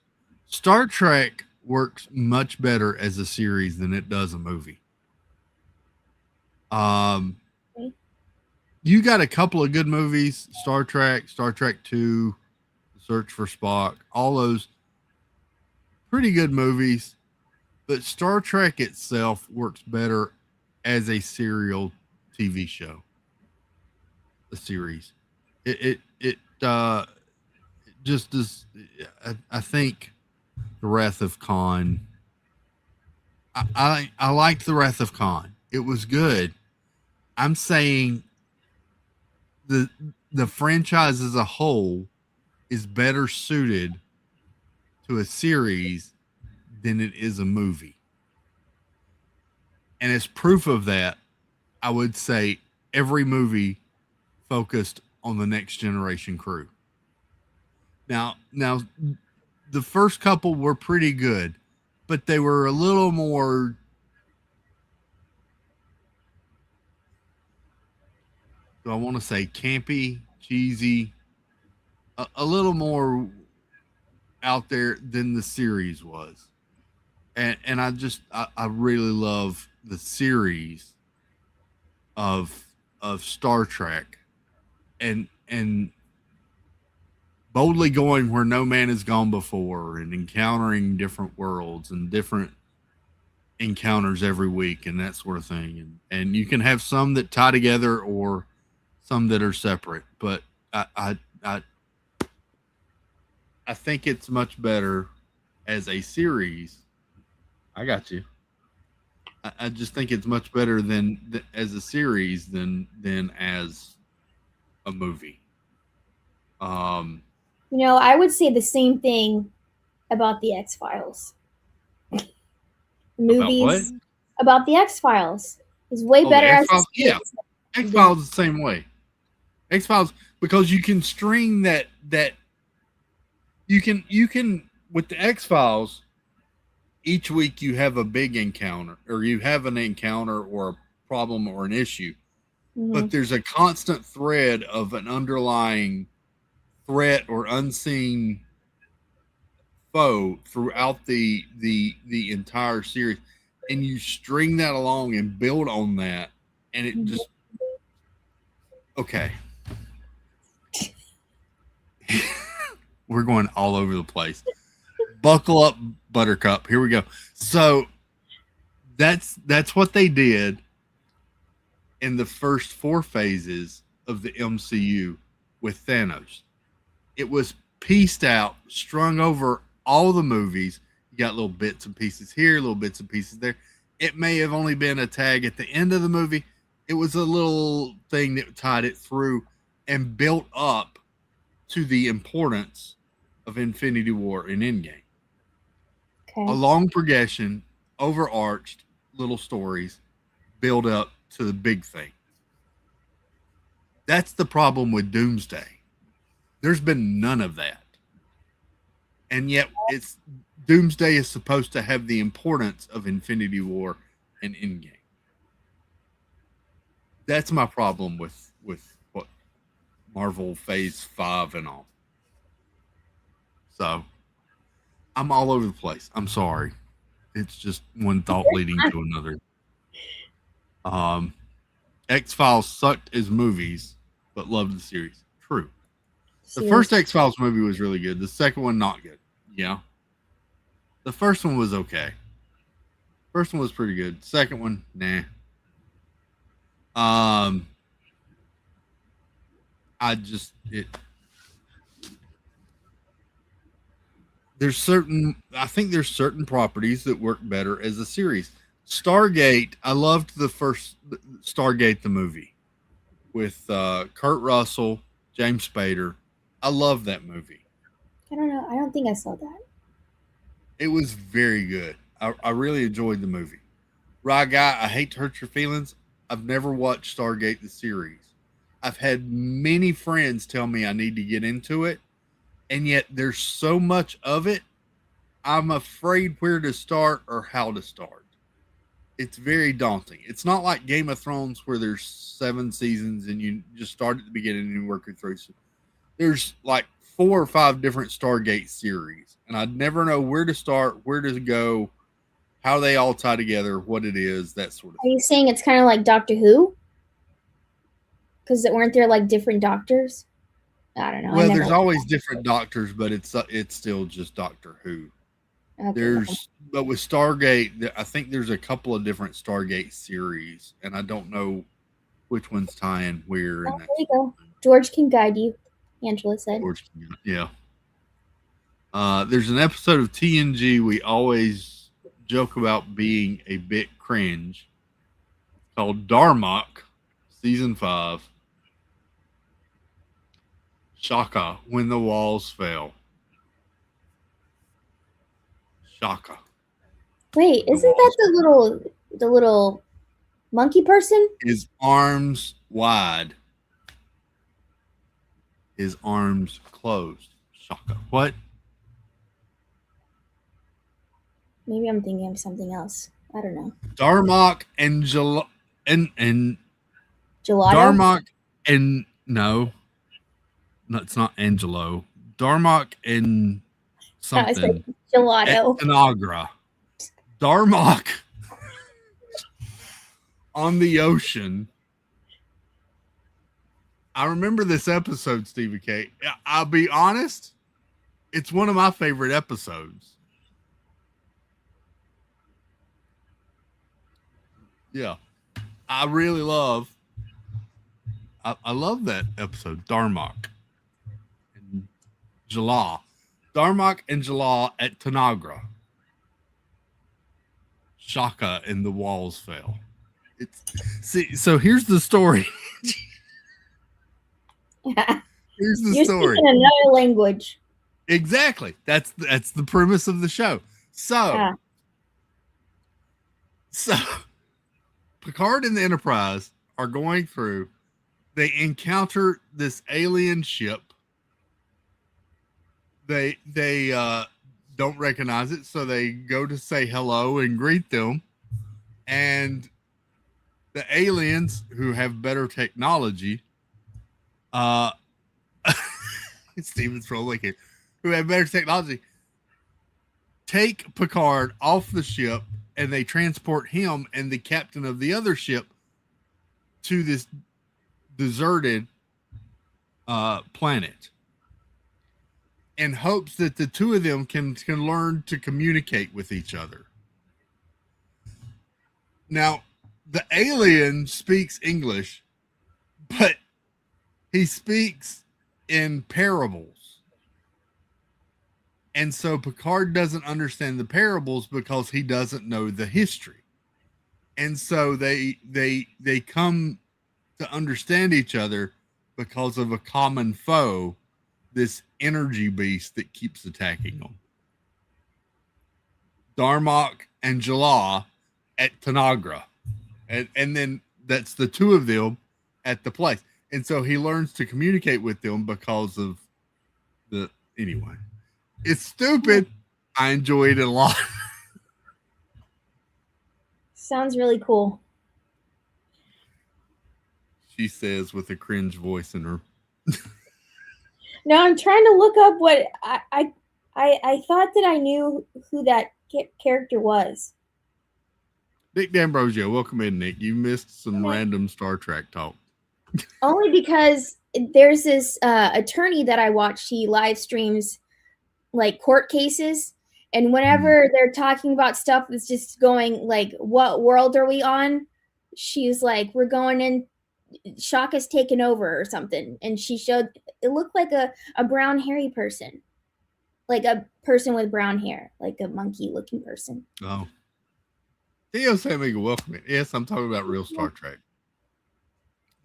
Star Trek works much better as a series than it does a movie. You got a couple of good movies, Star Trek 2, The Search for Spock, all those pretty good movies, but Star Trek itself works better as a serial TV show, a series. It just does. I think The Wrath of Khan. I liked The Wrath of Khan. It was good. I'm saying the franchise as a whole is better suited to a series than it is a movie. And as proof of that, I would say every movie focused on the Next Generation crew. Now, the first couple were pretty good, but they were a little more. Do I want to say campy, cheesy, a little more out there than the series was, and I really love the series of Star Trek, and boldly going where no man has gone before, and encountering different worlds and different encounters every week and that sort of thing, and you can have some that tie together or some that are separate, but I think it's much better as a series. I got you. I just think it's much better than as a series than as a movie. I would say the same thing about the X-Files. Movies about the X-Files is way better as a yeah. X-Files is the same way. X-Files, because you can string that you can with the X-Files, each week you have a big encounter, or you have an encounter or a problem or an issue, but there's a constant thread of an underlying threat or unseen foe throughout the entire series, and you string that along and build on that, and it just okay. We're going all over the place. Buckle up, Buttercup. Here we go. So that's what they did in the first 4 phases of the MCU with Thanos. It was pieced out, strung over all the movies. You got little bits and pieces here, little bits and pieces there. It may have only been a tag at the end of the movie. It was a little thing that tied it through and built up to the importance of Infinity War and Endgame. Okay. A long progression, overarched little stories, build up to the big thing. That's the problem with Doomsday. There's been none of that. And yet Doomsday is supposed to have the importance of Infinity War and Endgame. That's my problem with what Marvel Phase 5 and all. So I'm all over the place. I'm sorry. It's just one thought leading to another. X-Files sucked as movies, but loved the series. True. The first X-Files movie was really good. The second one, not good. Yeah. The first one was okay. First one was pretty good. Second one, nah. I think there's certain properties that work better as a series. Stargate, I loved the first Stargate, the movie with Kurt Russell, James Spader. I love that movie. I don't know. I don't think I saw that. It was very good. I really enjoyed the movie. Right, guy, I hate to hurt your feelings. I've never watched Stargate, the series. I've had many friends tell me I need to get into it, and yet there's so much of it, I'm afraid where to start or how to start. It's very daunting. It's not like Game of Thrones where there's 7 seasons and you just start at the beginning and you work your through. There's like 4 or 5 different Stargate series, and I'd never know where to start, where to go, how they all tie together, what it is, that sort of thing. Are you saying it's kind of like Doctor Who? Because weren't there like different doctors? I don't know. Well, there's always different doctors, but it's still just Doctor Who. Okay. But with Stargate, I think there's a couple of different Stargate series, and I don't know which one's tying where. Oh, there you go. George can guide you, Angela said. Yeah. There's an episode of TNG we always joke about being a bit cringe called Darmok, Season 5. Shaka, when the walls fell. Shaka. Wait, isn't that the little monkey person? His arms wide. His arms closed. Shaka. What? Maybe I'm thinking of something else. I don't know. Darmok and Gelato? Darmok and no, it's not Angelo. Darmok and I said something at gelato. Tanagra. Darmok on the ocean. I remember this episode, Stevie K. I'll be honest, it's one of my favorite episodes. Yeah, I really love. I love that episode, Darmok and Jala. Darmok and Jala at Tanagra. Shaka and the walls fell. So here's the story. Here's the You're story. speaking another language. Exactly. That's the premise of the show. So Picard and the Enterprise are going through. They encounter this alien ship. They don't recognize it, so they go to say hello and greet them. And the aliens, who have better technology, Steven's rolling here, who have better technology, take Picard off the ship, and they transport him and the captain of the other ship to this deserted planet, in hopes that the two of them can learn to communicate with each other. Now, the alien speaks English, but he speaks in parables. And so Picard doesn't understand the parables because he doesn't know the history. And so they come to understand each other because of a common foe, this energy beast that keeps attacking them. Darmok and Jala at Tanagra. And then that's the two of them at the place. And so he learns to communicate with them because of anyway. It's stupid. I enjoyed it a lot. Sounds really cool. She says with a cringe voice in her. No, I'm trying to look up what I thought that I knew who that character was. Nick D'Ambrosio, welcome in, Nick. You missed some random Star Trek talk. Only because there's this attorney that I watched. He live streams like court cases, and whenever they're talking about stuff that's just going like, what world are we on? She's like, we're going in, Shaka's taken over or something, and she showed it looked like a brown hairy person, like a person with brown hair, like a monkey looking person. Oh, Theo saying welcome in. Yes, I'm talking about real Star Trek,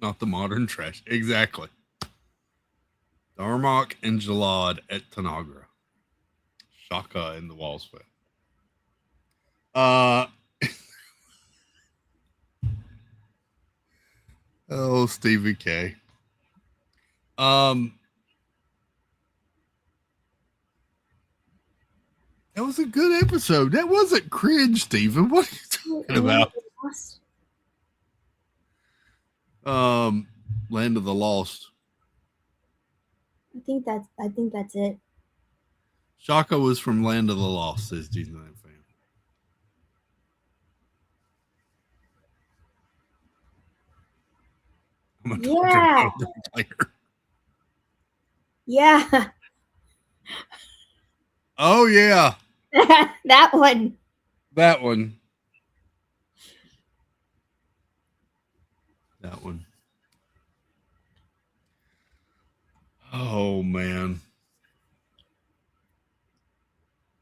not the modern trash. Exactly. Darmok and Jalad at Tanagra. Shaka in the walls fell. Oh, Stevie K. That was a good episode. That wasn't cringe, Steven. What are you talking about? Land of the Lost. I think that's it. Shaka was from Land of the Lost, says Disneyland fan. Yeah. Yeah. Oh yeah. That one. That one. That one. Oh man.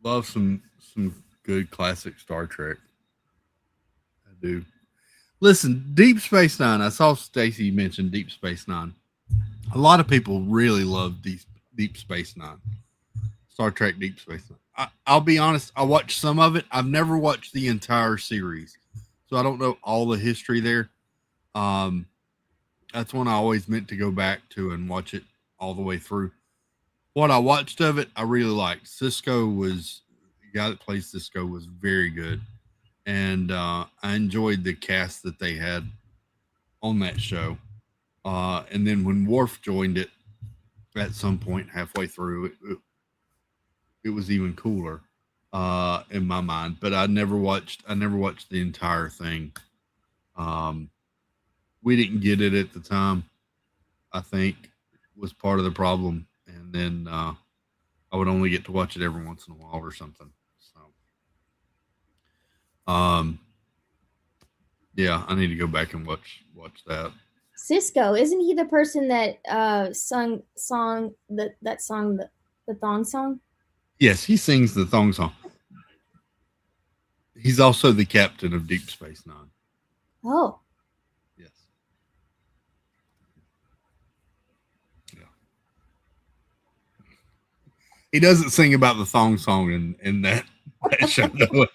Love some good classic Star Trek. I do. Listen, Deep Space Nine. I saw Stacy mention Deep Space Nine. A lot of people really love Deep Space Nine. Star Trek Deep Space Nine. I'll be honest, I watched some of it. I've never watched the entire series, so I don't know all the history there. That's one I always meant to go back to and watch it all the way through. what I watched of it, I really liked. Cisco was the guy that plays Cisco was very good, and I enjoyed the cast that they had on that show. And then when Worf joined it at some point halfway through, it was even cooler in my mind. But I never watched the entire thing. We didn't get it at the time, I think, was part of the problem. And then I would only get to watch it every once in a while or something. So, yeah, I need to go back and watch that. Cisco, isn't he the person that sung the thong song? Yes, he sings the thong song. He's also the captain of Deep Space Nine. Oh. Yes. Yeah. He doesn't sing about the thong song in that show, though.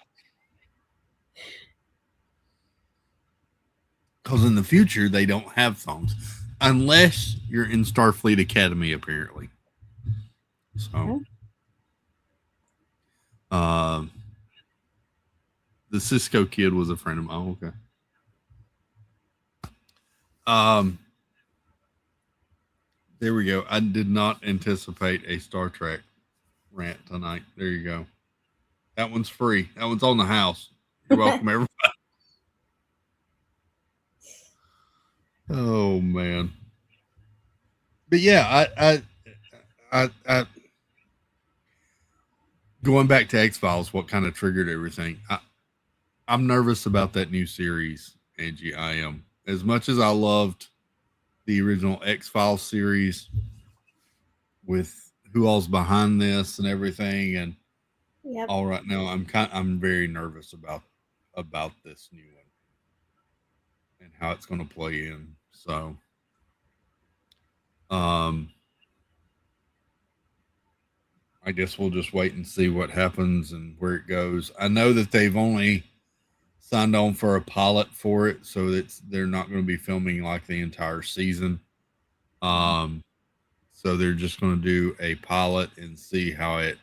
Because in the future, they don't have thongs. Unless you're in Starfleet Academy, apparently. So, the Cisco kid was a friend of mine. Oh, okay. There we go. I did not anticipate a Star Trek rant tonight. There you go. That one's free. That one's on the house. You're welcome, everybody. Oh man. But yeah, I going back to X-Files, what kind of triggered everything? I'm nervous about that new series, Angie. I am. As much as I loved the original X-Files series with who all's behind this and everything, and all right now, I'm very nervous about this new one and how it's going to play in. So, I guess we'll just wait and see what happens and where it goes. I know that they've only signed on for a pilot for it, so they're not going to be filming like the entire season. So they're just going to do a pilot and see how it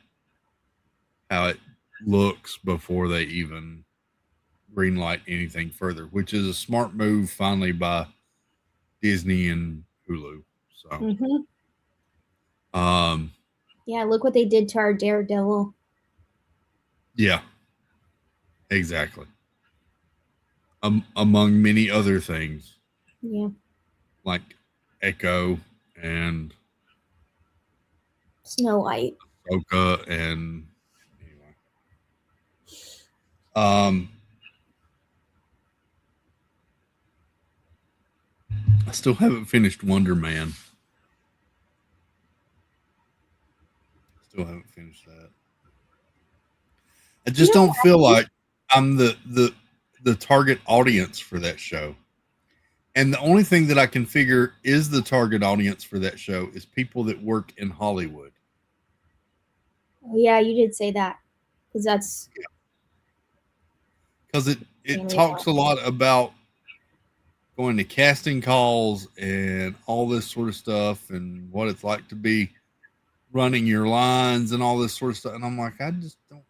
looks before they even greenlight anything further, which is a smart move finally by Disney and Hulu. So, yeah, look what they did to our Daredevil. Yeah, exactly. Among many other things. Yeah. Like Echo and Snow White. Ahsoka and anyway. I still haven't finished Wonder Man. Still haven't finished that. I just don't feel like I'm the target audience for that show. And the only thing that I can figure is the target audience for that show is people that work in Hollywood. Oh, yeah, you did say that. Because that's... Because it talks a lot about going to casting calls and all this sort of stuff and what it's like to be running your lines and all this sort of stuff. And I'm like, I just don't...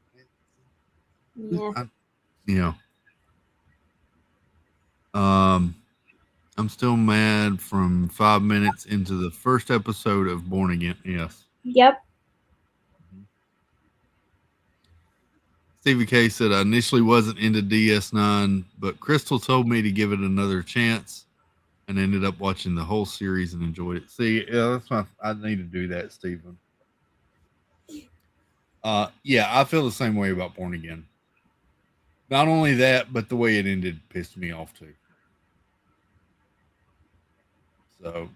Yeah. I'm still mad from 5 minutes into the first episode of Born Again. Yes. Yep. Stevie K said, I initially wasn't into DS9, but Crystal told me to give it another chance and ended up watching the whole series and enjoyed it. See, yeah, I need to do that, Stephen. Yeah, I feel the same way about Born Again. Not only that, but the way it ended pissed me off too. So,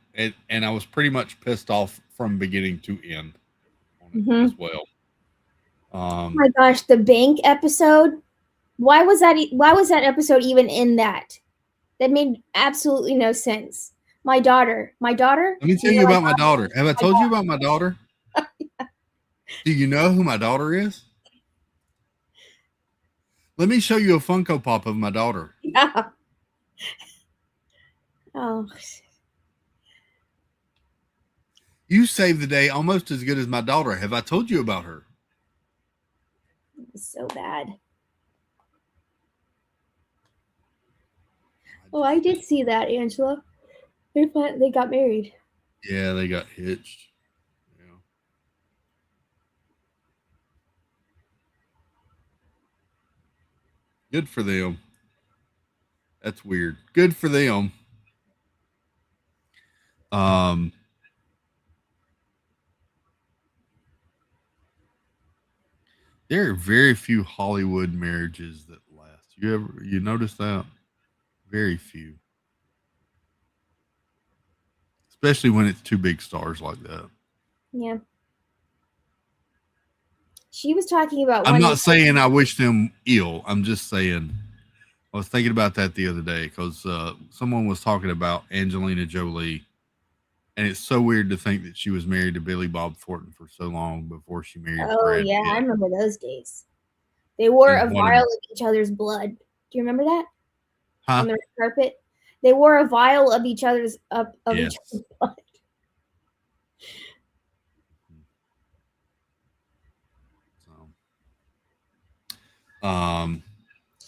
and I was pretty much pissed off from beginning to end on it as well. Oh my gosh, the bank episode. Why was that episode even in that? That made absolutely no sense. My daughter. Let me tell you about my daughter. Have I told you about my daughter? Do you know who my daughter is? Let me show you a Funko Pop of my daughter. Yeah. Oh. You saved the day almost as good as my daughter. Have I told you about her? It was so bad. Oh, I did see that, Angela. They got married. Yeah, they got hitched. Yeah. Good for them. That's weird. Good for them. There are very few Hollywood marriages that last. You notice that? Very few. Especially when it's two big stars like that. Yeah. She was talking about. I'm not saying I wish them ill. I'm just saying I was thinking about that the other day because someone was talking about Angelina Jolie, and it's so weird to think that she was married to Billy Bob Thornton for so long before she married. Oh Brad yeah, Pitt. I remember those days. They wore a vial of each other's blood. Do you remember that? Huh? On the red carpet, they wore a vial of each other's each other's blood.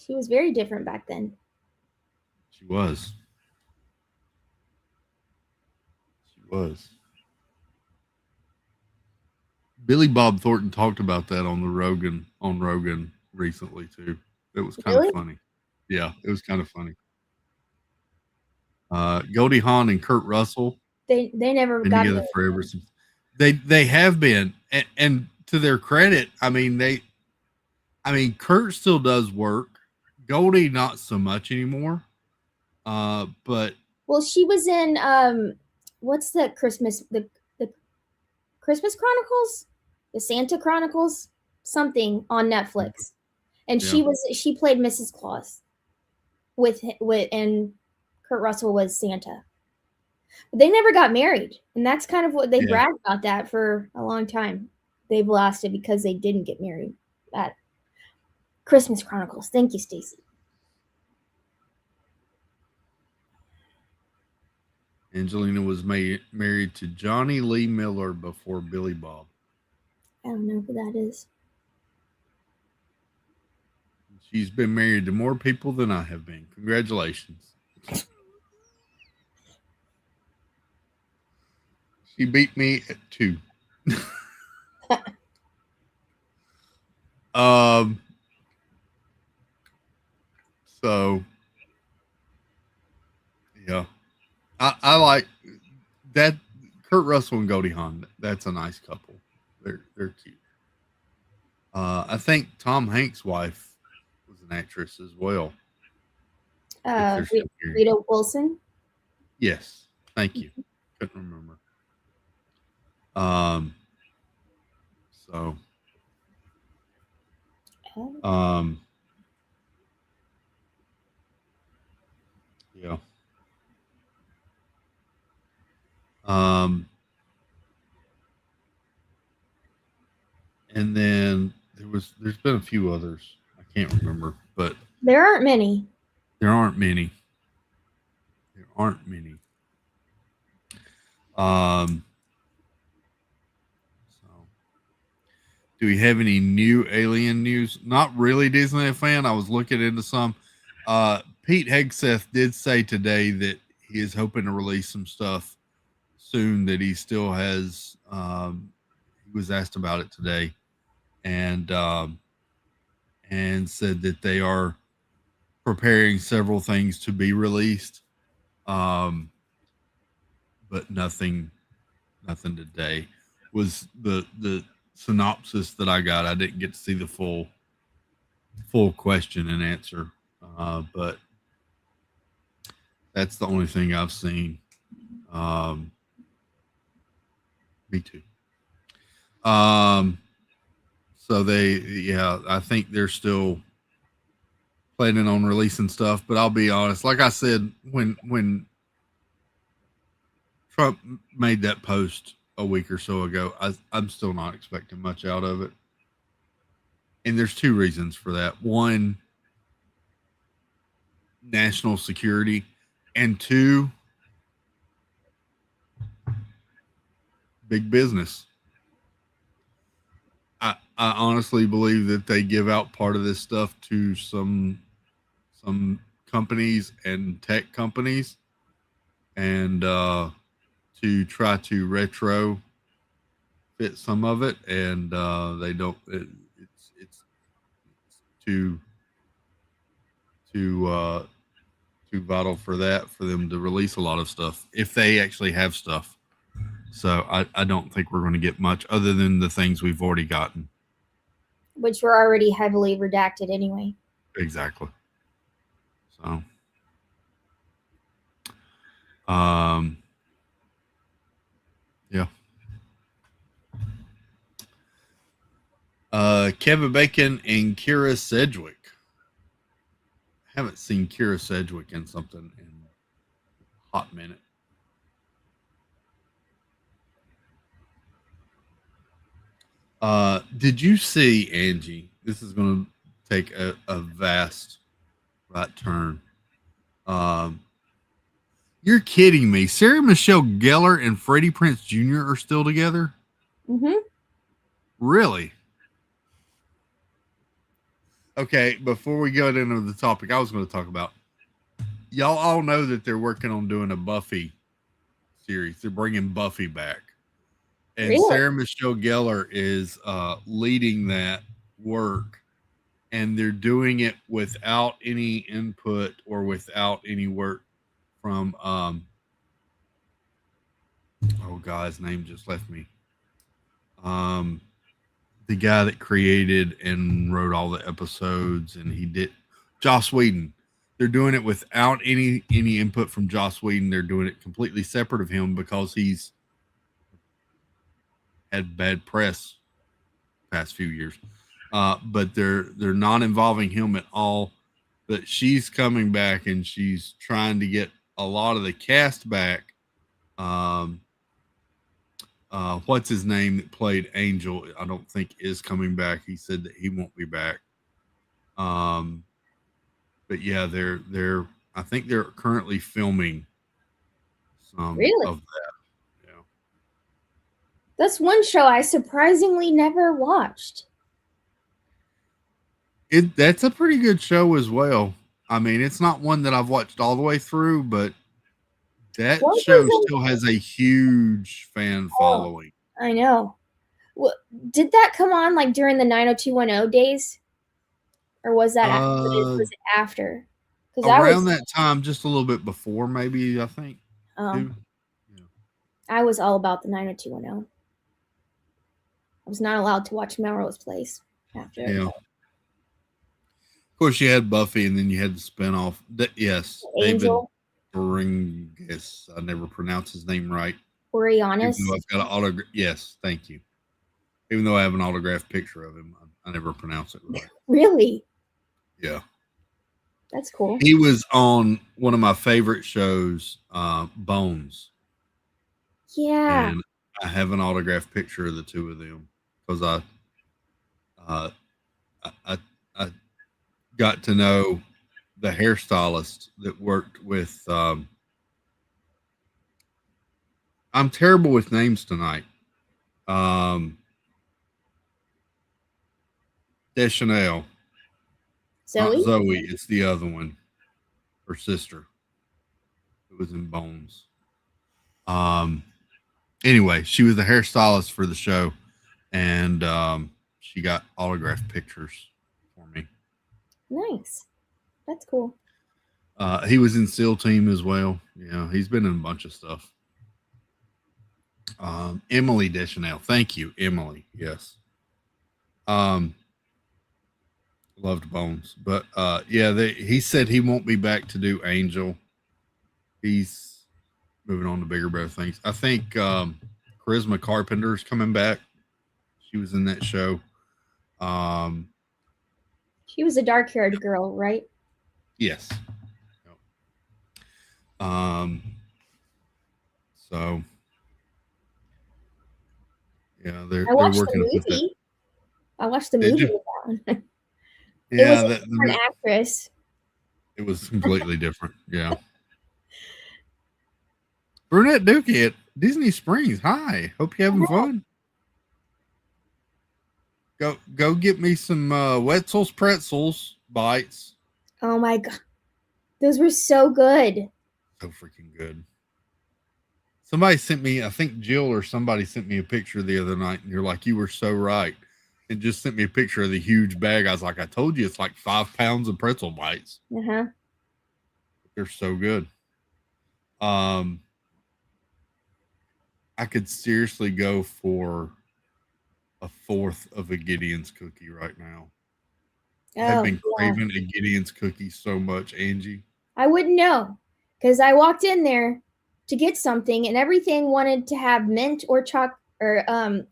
She was very different back then. She was. Billy Bob Thornton talked about that on Rogan recently too. It was kind of funny. Yeah, it was kind of funny. Goldie Hawn and Kurt Russell. They never been got together forever since. They have been, and to their credit, I mean Kurt still does work. Goldie not so much anymore. But well, she was in what's the Christmas Chronicles, the Santa Chronicles, something on Netflix, and she played Mrs. Claus with and Kurt Russell was Santa. But they never got married, and that's kind of what they bragged about that for a long time. They've lasted because they didn't get married. At Christmas Chronicles. Thank you, Stacy. Angelina was married to Johnny Lee Miller before Billy Bob. I don't know who that is. She's been married to more people than I have been. Congratulations. She beat me at 2. So yeah, I like that. Kurt Russell and Goldie Hawn. That's a nice couple. They're cute. I think Tom Hanks' wife was an actress as well. Rita Wilson. Yes, thank you. Couldn't remember. So. Yeah. And then there's been a few others. I can't remember, but there aren't many. So do we have any new Alien news? Not really, Disneyland fan. I was looking into some. Pete Hegseth did say today that he is hoping to release some stuff soon that he still has. He was asked about it today, and said that they are preparing several things to be released, but nothing today. Was the synopsis that I got. I didn't get to see the full question and answer, but that's the only thing I've seen. Me too. So I think they're still planning on releasing stuff, but I'll be honest, like I said, when Trump made that post a week or so ago, I'm still not expecting much out of it. And there's 2 reasons for that. 1, national security, and 2, big business. I honestly believe that they give out part of this stuff to some companies and tech companies, and to try to retro fit some of it, and they don't. It's too too vital for them to release a lot of stuff if they actually have stuff. So I don't think we're going to get much other than the things we've already gotten. Which were already heavily redacted anyway. Exactly. So, yeah. Kevin Bacon and Kira Sedgwick. I haven't seen Kira Sedgwick in something in a hot minute. Did you see, Angie? This is going to take a vast right turn. You're kidding me. Sarah Michelle Gellar and Freddie Prinze Jr. are still together? Mm-hmm. Really? Okay, before we go into the topic I was going to talk about, y'all all know that they're working on doing a Buffy series. They're bringing Buffy back. And Really? Sarah Michelle Gellar is leading that work, and they're doing it without any input or without any work from oh god, his name just left me. The guy that created and wrote all the episodes, and he did Joss Whedon. They're doing it without any input from Joss Whedon. They're doing it completely separate of him because he's had bad press past few years. But they're not involving him at all. But she's coming back and she's trying to get a lot of the cast back. What's his name that played Angel? I don't think is coming back. He said that he won't be back. But yeah, they're I think they're currently filming some Really? of that. Yeah. That's one show I surprisingly never watched. That's a pretty good show as well. I mean, it's not one that I've watched all the way through, but that What show was it? still has a huge fan following. I know. Well, did that come on like during the 90210 days? Or was that was it after? Because Around that time, just a little bit before, maybe, I think. Too. Yeah. I was all about the 90210. I was not allowed to watch Melrose Place after. Yeah. Of course, you had Buffy, and then you had the spinoff. Yes, Angel. David Boreanaz. I never pronounce his name right. Boreanaz. Even though I've got an autograph. Yes, thank you. Even though I have an autographed picture of him, I never pronounce it right. Really? Yeah. That's cool. He was on one of my favorite shows, Bones. Yeah. And I have an autographed picture of the two of them because I got to know the hairstylist that worked with. I'm terrible with names tonight. Deschanel. Zoe? Not Zoe, it's the other one. Her sister. It was in Bones. Anyway, she was the hairstylist for the show, and she got autographed pictures for me. Nice. That's cool. He was in SEAL Team as well. Yeah, he's been in a bunch of stuff. Emily Deschanel. Thank you, Emily. Yes. Loved Bones. But yeah, he said he won't be back to do Angel. He's moving on to bigger, better things. I think Charisma Carpenter's coming back. She was in that show. She was a dark-haired girl, right? Yes. So yeah, they're working with that. I watched the movie with that one. Yeah, it was a different actress. It was completely different. Yeah. Brunette Disney Springs. Hi. Hope you're having fun. Go get me some Wetzel's pretzels bites. Oh my god. Those were so good. So freaking good. Somebody sent me, I think Jill or somebody sent me a picture the other night, and you're like, you were so right. And just sent me a picture of the huge bag. I was like, I told you it's like 5 pounds of pretzel bites. Uh-huh. They're so good. I could seriously go for a 4th of a Gideon's cookie right now. I've been craving a Gideon's cookie so much, Angie. I wouldn't know, because I walked in there to get something, and everything wanted to have mint or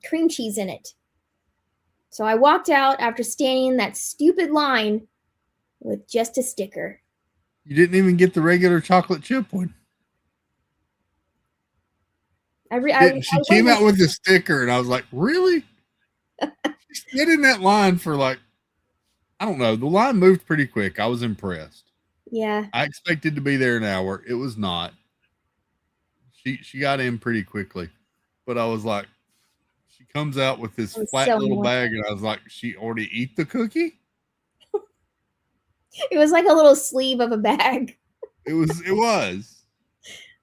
cream cheese in it. So I walked out after standing in that stupid line with just a sticker. You didn't even get the regular chocolate chip one. She came out with a sticker, and I was like, really? She stood in that line for like, I don't know. The line moved pretty quick. I was impressed. Yeah. I expected to be there an hour. It was not. She got in pretty quickly. But I was like, she comes out with this flat little bag, and I was like, she already eat the cookie? It was like a little sleeve of a bag. It was.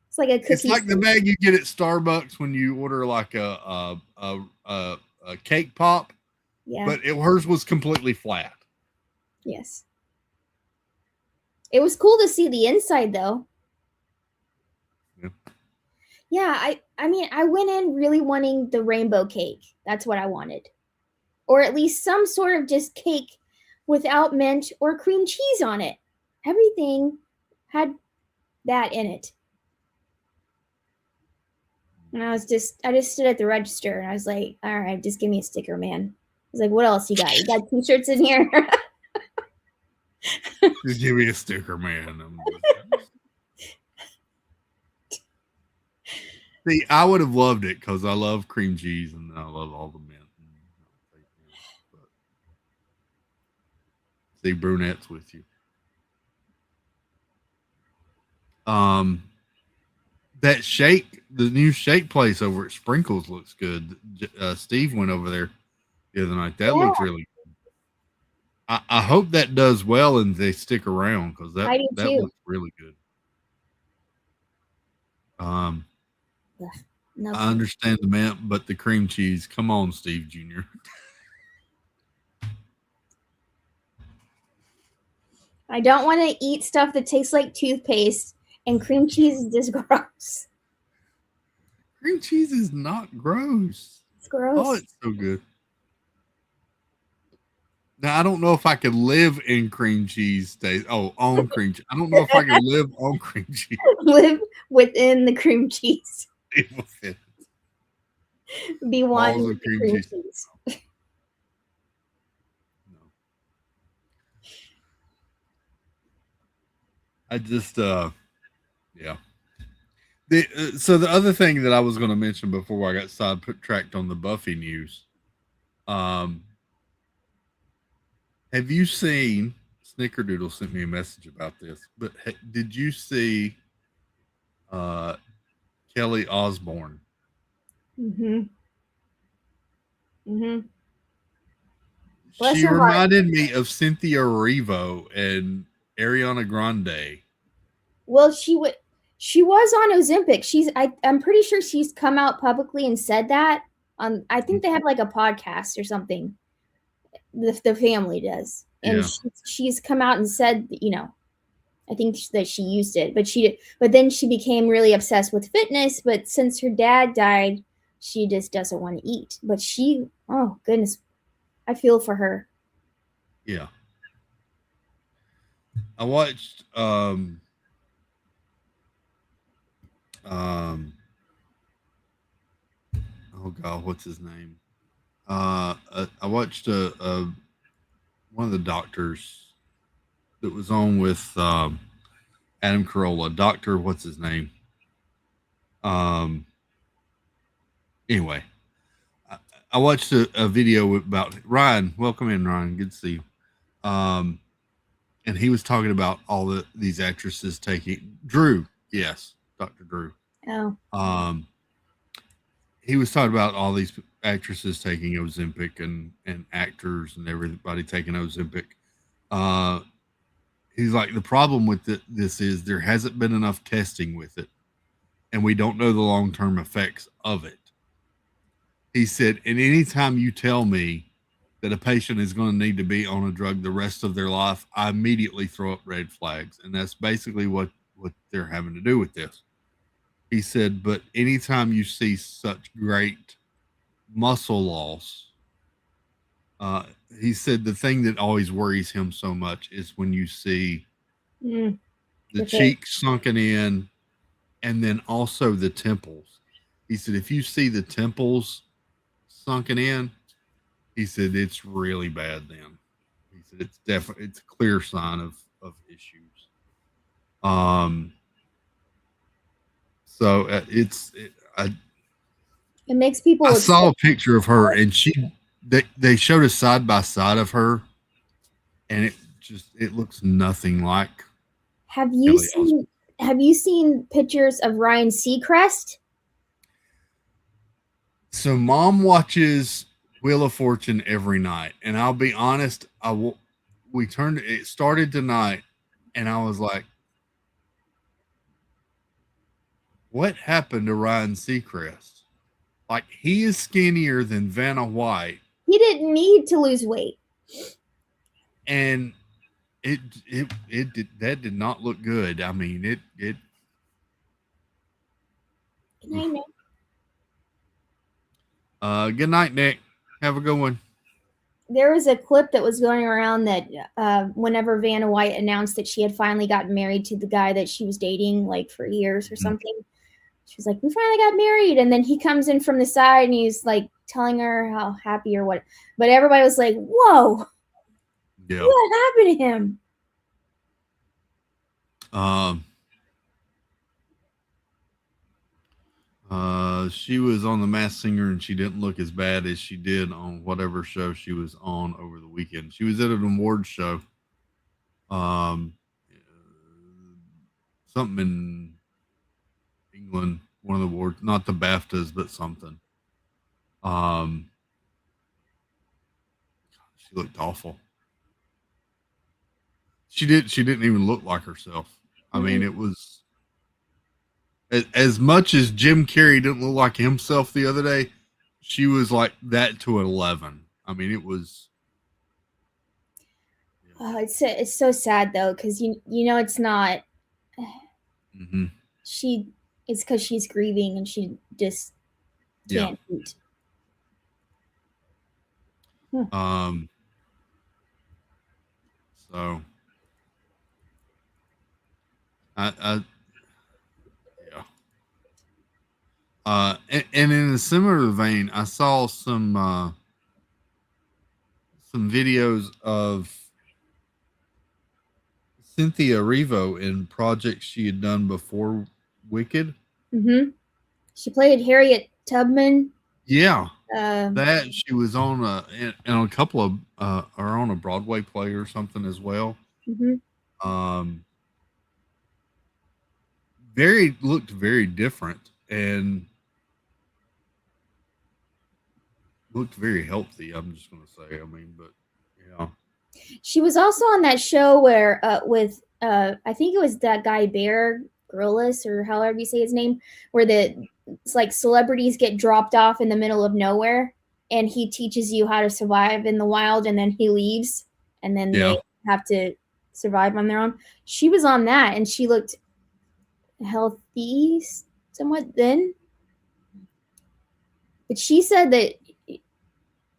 It's like a cookie. It's like the bag you get at Starbucks when you order like a cake pop. Yeah. But hers was completely flat. Yes. It was cool to see the inside, though. Yeah. Yeah, I mean, I went in really wanting the rainbow cake. That's what I wanted. Or at least some sort of just cake without mint or cream cheese on it. Everything had that in it. And I just stood at the register, and I was like, all right, just give me a sticker, man. I was like, what else you got? You got t-shirts in here? Just give me a sticker, man. See, I would have loved it because I love cream cheese and I love all the mint. But see, brunettes with you. That shake, the new shake place over at Sprinkles looks good. Steve went over there the other night. That looks really good. I hope that does well and they stick around because that looks really good. I understand the mint, but the cream cheese. Come on, Steve Jr. I don't want to eat stuff that tastes like toothpaste, and cream cheese is just gross. Cream cheese is not gross. It's gross. Oh, it's so good. Now, I don't know if I could live in cream cheese taste. Oh, on cream cheese. I don't know if I could live on cream cheese. Live within the cream cheese. Be one with the cream cheese. No. I just, yeah. So the other thing that I was going to mention before I got sidetracked on the Buffy news, have you seen, Snickerdoodle sent me a message about this, but did you see Kelly Osbourne? Mm-hmm. Mm-hmm. She reminded me of Cynthia Erivo and Ariana Grande. Well, she was on Ozempic. I'm pretty sure she's come out publicly and said that. I think they have like a podcast or something. The family does, and she's come out and said, I think that she used it, but then she became really obsessed with fitness. But since her dad died, she just doesn't want to eat. But oh goodness, I feel for her. Yeah. I watched oh God, what's his name? I watched one of the doctors that was on with Adam Carolla. Doctor, what's his name? Anyway, I watched a video about Ryan. Welcome in, Ryan. Good to see you. And he was talking about all these actresses taking Drew. Yes, Dr. Drew. Oh. he was talking about all these actresses taking Ozempic and actors and everybody taking Ozempic. He's like, the problem with this is there hasn't been enough testing with it, and we don't know the long-term effects of it. He said, and anytime you tell me that a patient is going to need to be on a drug the rest of their life, I immediately throw up red flags. And that's basically what they're having to do with this. He said, but anytime you see such great muscle loss, he said the thing that always worries him so much is when you see the cheeks sunken in and then also the temples. He said, if you see the temples sunken in, he said, it's really bad then. He said, it's a clear sign of issues. So it makes people. I saw a picture of her, and they showed a side by side of her, and it looks nothing like. Have you seen pictures of Ryan Seacrest? So Mom watches Wheel of Fortune every night, and I'll be honest, it started tonight, and I was like, what happened to Ryan Seacrest? Like, he is skinnier than Vanna White. He didn't need to lose weight. And that did not look good. I mean, it I know. Good night, Nick. Have a good one. There was a clip that was going around that whenever Vanna White announced that she had finally gotten married to the guy that she was dating like for years or something, she was like, we finally got married. And then he comes in from the side and he's like telling her how happy or what. But everybody was like, whoa, what happened to him? She was on The Masked Singer, and she didn't look as bad as she did on whatever show she was on over the weekend. She was at an awards show. Something in England, one of the awards, not the BAFTAs, but something. She looked awful. She didn't even look like herself. I mean, it was as much as Jim Carrey didn't look like himself the other day, she was like that to an 11. I mean, it was. It's so sad though, because you know it's not. It's because she's grieving and she just can't eat. So and in a similar vein, I saw some videos of Cynthia Erivo in projects she had done before Wicked. She played Harriet Tubman. Yeah, that she was on a couple of or on a Broadway play or something as well. Looked very different and looked very healthy. I'm just gonna say. I mean, but yeah. She was also on that show where with I think it was that guy Bear Grylls or however you say his name, where it's like celebrities get dropped off in the middle of nowhere and he teaches you how to survive in the wild and then he leaves and then they have to survive on their own. She was on that and she looked healthy somewhat then. But she said that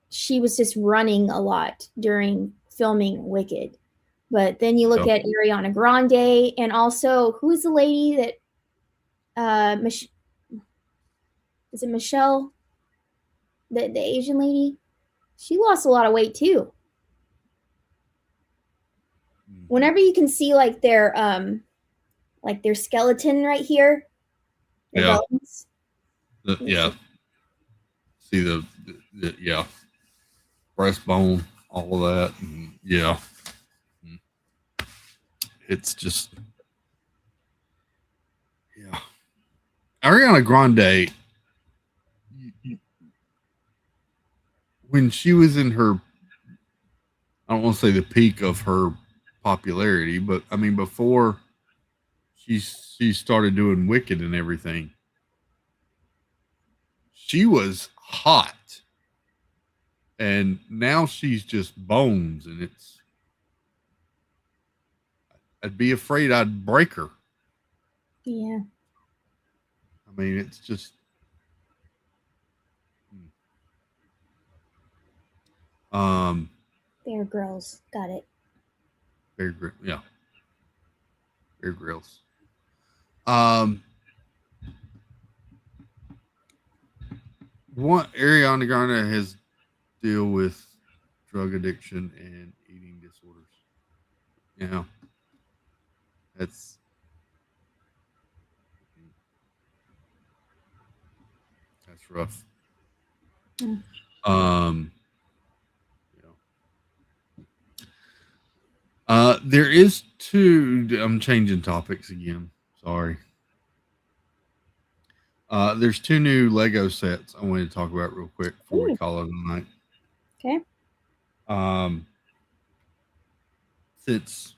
she was just running a lot during filming Wicked. But then you look at Ariana Grande and also who is the lady that is it Michelle? The Asian lady? She lost a lot of weight too. Whenever you can see like their skeleton right here. Bones. See the breastbone, all of that. And it's just Ariana Grande, when she was in her, I don't want to say the peak of her popularity, but I mean before she started doing Wicked and everything, she was hot, and now she's just bones, and I'd be afraid I'd break her. Yeah. I mean, it's just. Bear Grylls. Got it. Bear Grylls. Yeah. Bear Grylls. One Ariana Grande has deal with drug addiction and eating disorders. You know, that's rough. Mm. There is two. I'm changing topics again. Sorry. There's two new Lego sets I wanted to talk about real quick before we call it a night. Okay. Since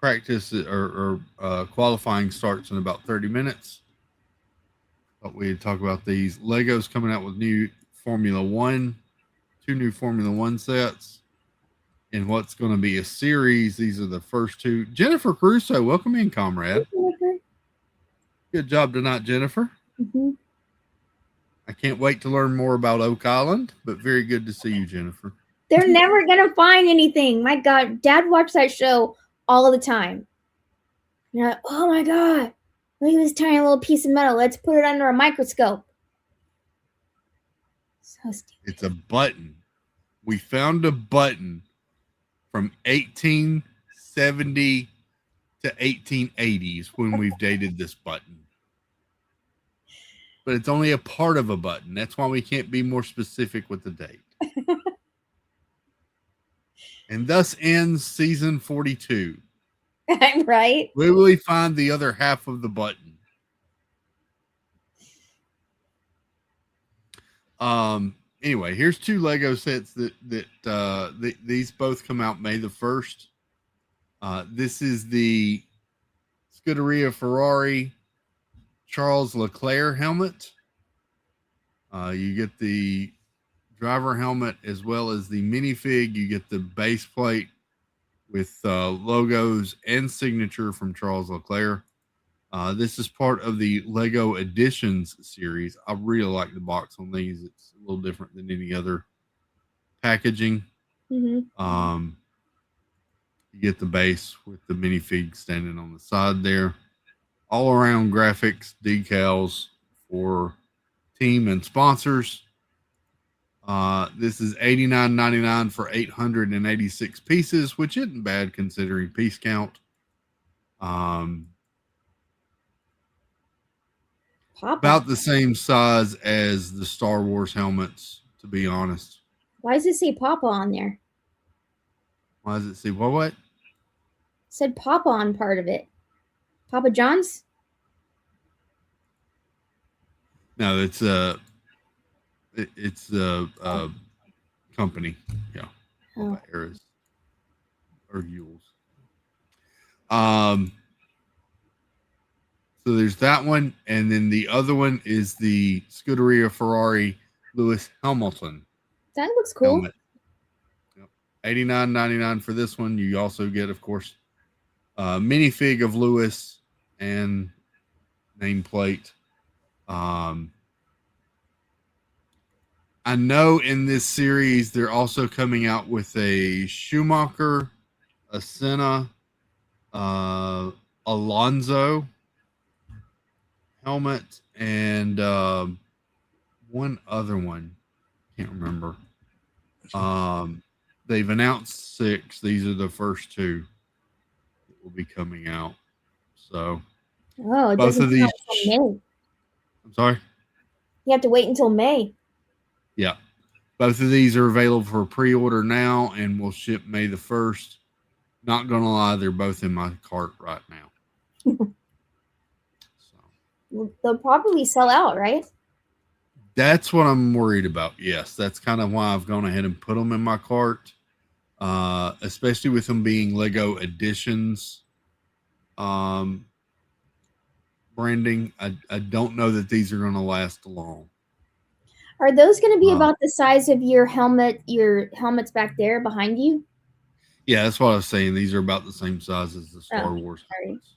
practice or qualifying starts in about 30 minutes, but we talk about these Legos coming out with new Formula One, two new Formula One sets, and what's going to be a series. These are the first two. Jennifer Crusoe, welcome in, comrade. Good job tonight, Jennifer. Mm-hmm. I can't wait to learn more about Oak Island, but very good to see you, Jennifer. They're never gonna find anything. My God, Dad watched that show all the time. You're like, oh my God, look at this tiny little piece of metal. Let's put it under a microscope. So stupid. It's a button. We found a button from 1870 to 1880s when we've dated this button. But it's only a part of a button. That's why we can't be more specific with the date. And thus ends season 42. Right? Where will we find the other half of the button? Anyway, here's two Lego sets that these both come out May the 1st. This is the Scuderia Ferrari Charles Leclerc helmet. You get the driver helmet as well as the minifig. You get the base plate with logos and signature from Charles Leclerc. This is part of the Lego Editions series. I really like the box on these. It's a little different than any other packaging. Mm-hmm. You get the base with the minifig standing on the side there. All around graphics, decals for team and sponsors. This is $89.99 for 886 pieces, which isn't bad considering piece count. About the same size as the Star Wars helmets, to be honest. Why does it say Papa on there? Why does it say what? It said Papa on part of it. Papa John's? No, it's a company. Yeah. Oh. Eras or Yules. So there's that one, and then the other one is the Scuderia Ferrari Lewis Hamilton. That looks cool. Helmet. Yep. $89.99 for this one. You also get, of course, a minifig of Lewis and nameplate. I know in this series they're also coming out with a Schumacher, a Senna, Alonso helmet, and one other one. Can't remember. They've announced 6. These are the first 2 that will be coming out. So both of these. I'm sorry. You have to wait until May. Yeah. Both of these are available for pre-order now and will ship May the 1st. Not going to lie, they're both in my cart right now. They'll probably sell out, right? That's what I'm worried about. Yes, that's kind of why I've gone ahead and put them in my cart, especially with them being Lego Editions branding. I don't know that these are going to last long. Are those going to be about the size of your helmet? Your helmet's back there behind you. Yeah, that's what I was saying. These are about the same size as the Star Wars helmets.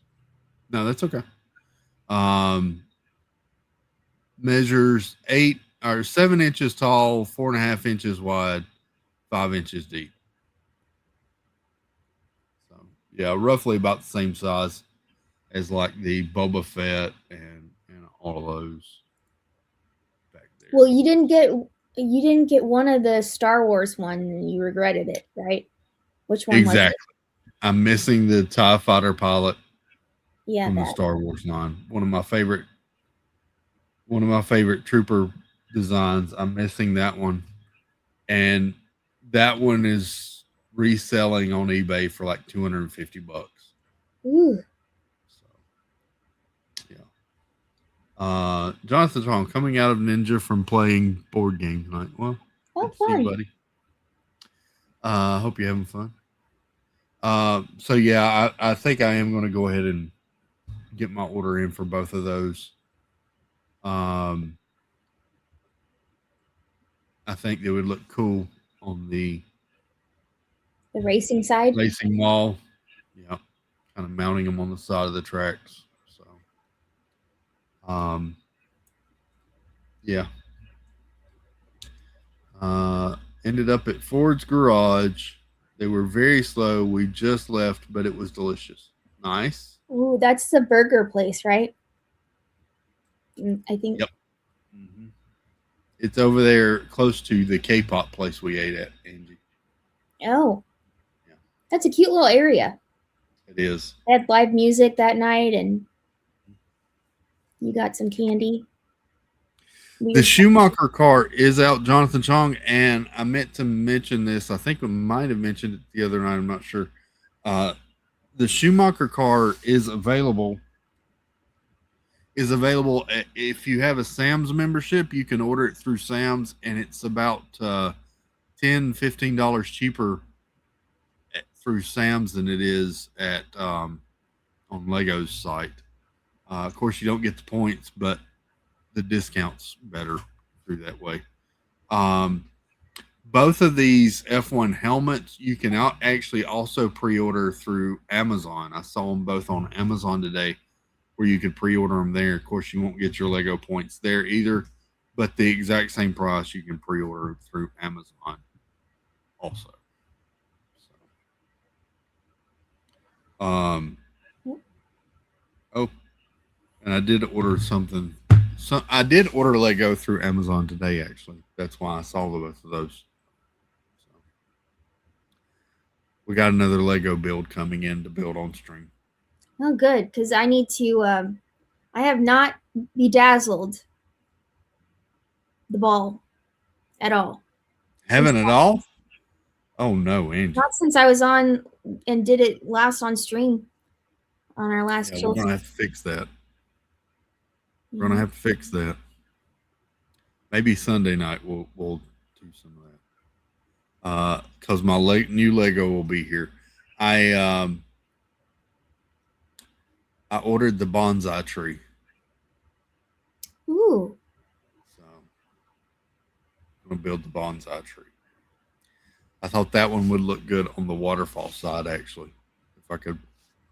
No, that's okay. Measures 8 or 7 inches tall, 4.5 inches wide, 5 inches deep. So yeah, roughly about the same size as like the Boba Fett and all of those back there. Well, you didn't get one of the Star Wars one, and you regretted it, right? Which one? Exactly. Was it? I'm missing the TIE fighter pilot from the that. Star Wars line. One of my favorite trooper designs. I'm missing that one. And that one is reselling on eBay for like $250. Ooh. So, yeah. Jonathan Tong coming out of Ninja from playing board game tonight. Well, good to see you, buddy. Hope you're having fun. So yeah, I think I am going to go ahead and get my order in for both of those. I think they would look cool on the racing side, racing wall. Yeah, kind of mounting them on the side of the tracks. So, yeah. Ended up at Ford's garage. They were very slow. We just left, but it was delicious. Nice. Ooh, that's the burger place, right? I think. Yep. Mm-hmm. It's over there close to the K-pop place we ate at, Angie. Oh. Yeah. That's a cute little area. It is. They had live music that night, and you got some candy. The Schumacher car is out, Jonathan Chong, and I meant to mention this. I think we might have mentioned it the other night. I'm not sure. The Schumacher car is available. If you have a Sam's membership, you can order it through Sam's, and it's about $10-15 cheaper through Sam's than it is at on Lego's site. Of course, you don't get the points, but the discounts better through that way. Both of these F1 helmets you can actually also pre-order through Amazon. I saw them both on Amazon today, where you could pre-order them there. Of course, you won't get your Lego points there either, but the exact same price you can pre-order through Amazon also. Oh, and I did order something. So I did order Lego through Amazon today, actually. That's why I saw both of those. So we got another Lego build coming in to build on stream. Oh, good, because I need to. I have not bedazzled the ball at all. Haven't at all? Oh no, Angie. Not since I was on and did it last on stream on our last kill. We're gonna have to fix that. We're gonna have to fix that. Maybe Sunday night we'll do some of that. Because my new Lego will be here. I ordered the bonsai tree. Ooh. So I'm gonna build the bonsai tree. I thought that one would look good on the waterfall side, actually. If I could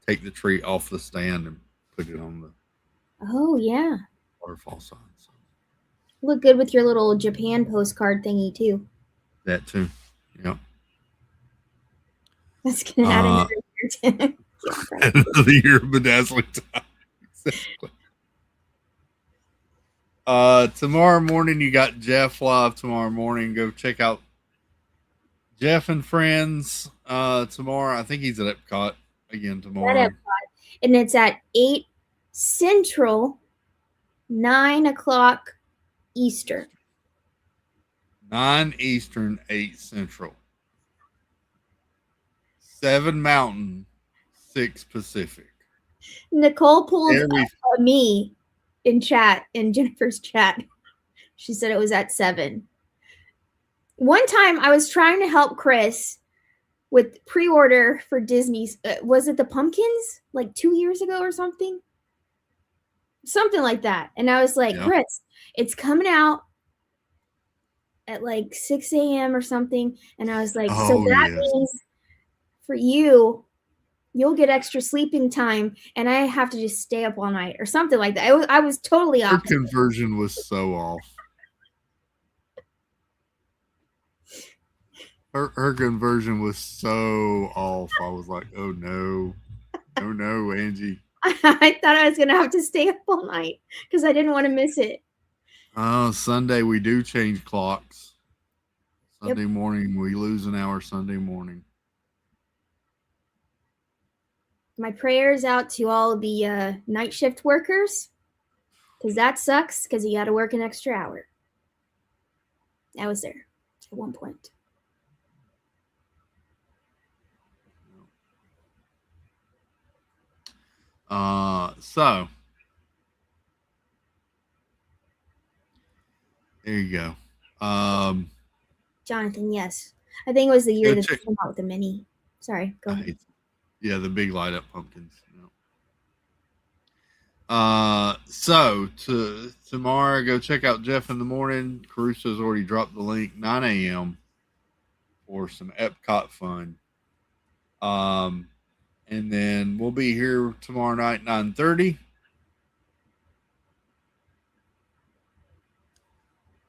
take the tree off the stand and put it on the waterfall side. So. Look good with your little Japan postcard thingy too. That too. Yep. That's gonna add another year to another year of bedazzling time. Exactly. Tomorrow morning you got Jeff live tomorrow morning. Go check out Jeff and Friends tomorrow. I think he's at Epcot again tomorrow. And it's at 8 Central, 9 o'clock Eastern. 9 Eastern, 8 Central. 7 Mountain, 6 Pacific. Nicole pulled me in chat, in Jennifer's chat. She said it was at 7. One time I was trying to help Chris with pre-order for Disney's, was it the Pumpkins? Like 2 years ago or something? Something like that. And I was like, Chris, it's coming out at like 6 a.m. or something. And I was like, so that means for you, you'll get extra sleeping time, and I have to just stay up all night or something like that. I was totally off. Her conversion was so off. Her conversion was so off. I was like, oh no, Angie. I thought I was gonna have to stay up all night because I didn't want to miss it. Sunday we do change clocks. Sunday morning we lose an hour. Sunday morning. My prayers out to all the night shift workers, because that sucks because you got to work an extra hour. I was there at one point. So there you go. Jonathan, yes. I think it was the year that they came out with the mini. Sorry, go ahead. Yeah, the big light up pumpkins. So tomorrow, go check out Jeff in the morning. Caruso's already dropped the link, 9 a.m. for some Epcot fun. And then we'll be here tomorrow night, 9:30.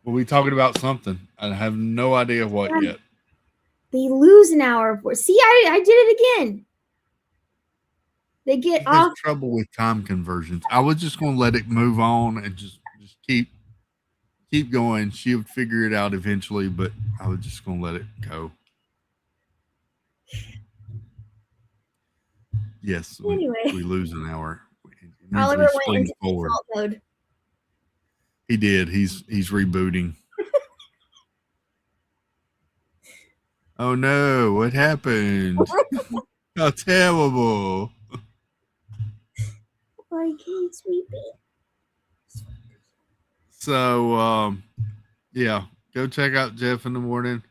We'll be talking about something. I have no idea what yet. They lose an hour. See, I did it again. They get off. Trouble with time conversions. I was just going to let it move on and just keep going. She would figure it out eventually, but I was just going to let it go. Yes. Anyway, we lose an hour. Oliver went into default mode. He did. He's rebooting. Oh no! What happened? How terrible! Okay, sweetie. So, yeah, go check out Jeff in the morning.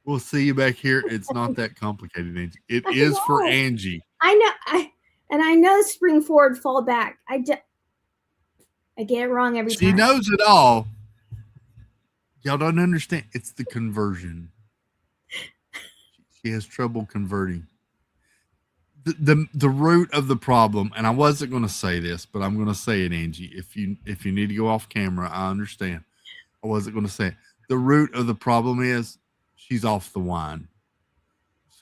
We'll see you back here. It's not that complicated, Angie. It is for Angie. I know. I know spring forward, fall back. I get it wrong every time. She knows it all. Y'all don't understand. It's the conversion. She has trouble converting. The root of the problem, and I wasn't going to say this, but I'm going to say it, Angie. If you need to go off camera, I understand. I wasn't going to say it. The root of the problem is she's off the wine.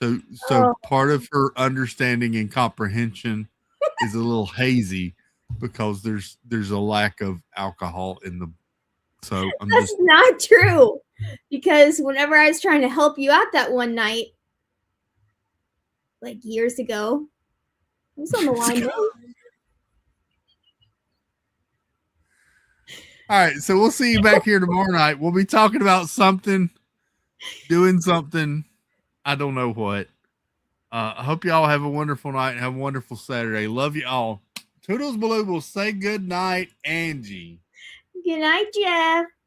So part of her understanding and comprehension is a little hazy because there's a lack of alcohol in the. So that's not true, because whenever I was trying to help you out that one night, like years ago, I was on the wine. All right, so we'll see you back here tomorrow night. We'll be talking about something, doing something. I don't know what. I hope y'all have a wonderful night and have a wonderful Saturday. Love you all. Toodles Baloo will say good night, Angie. Good night, Jeff.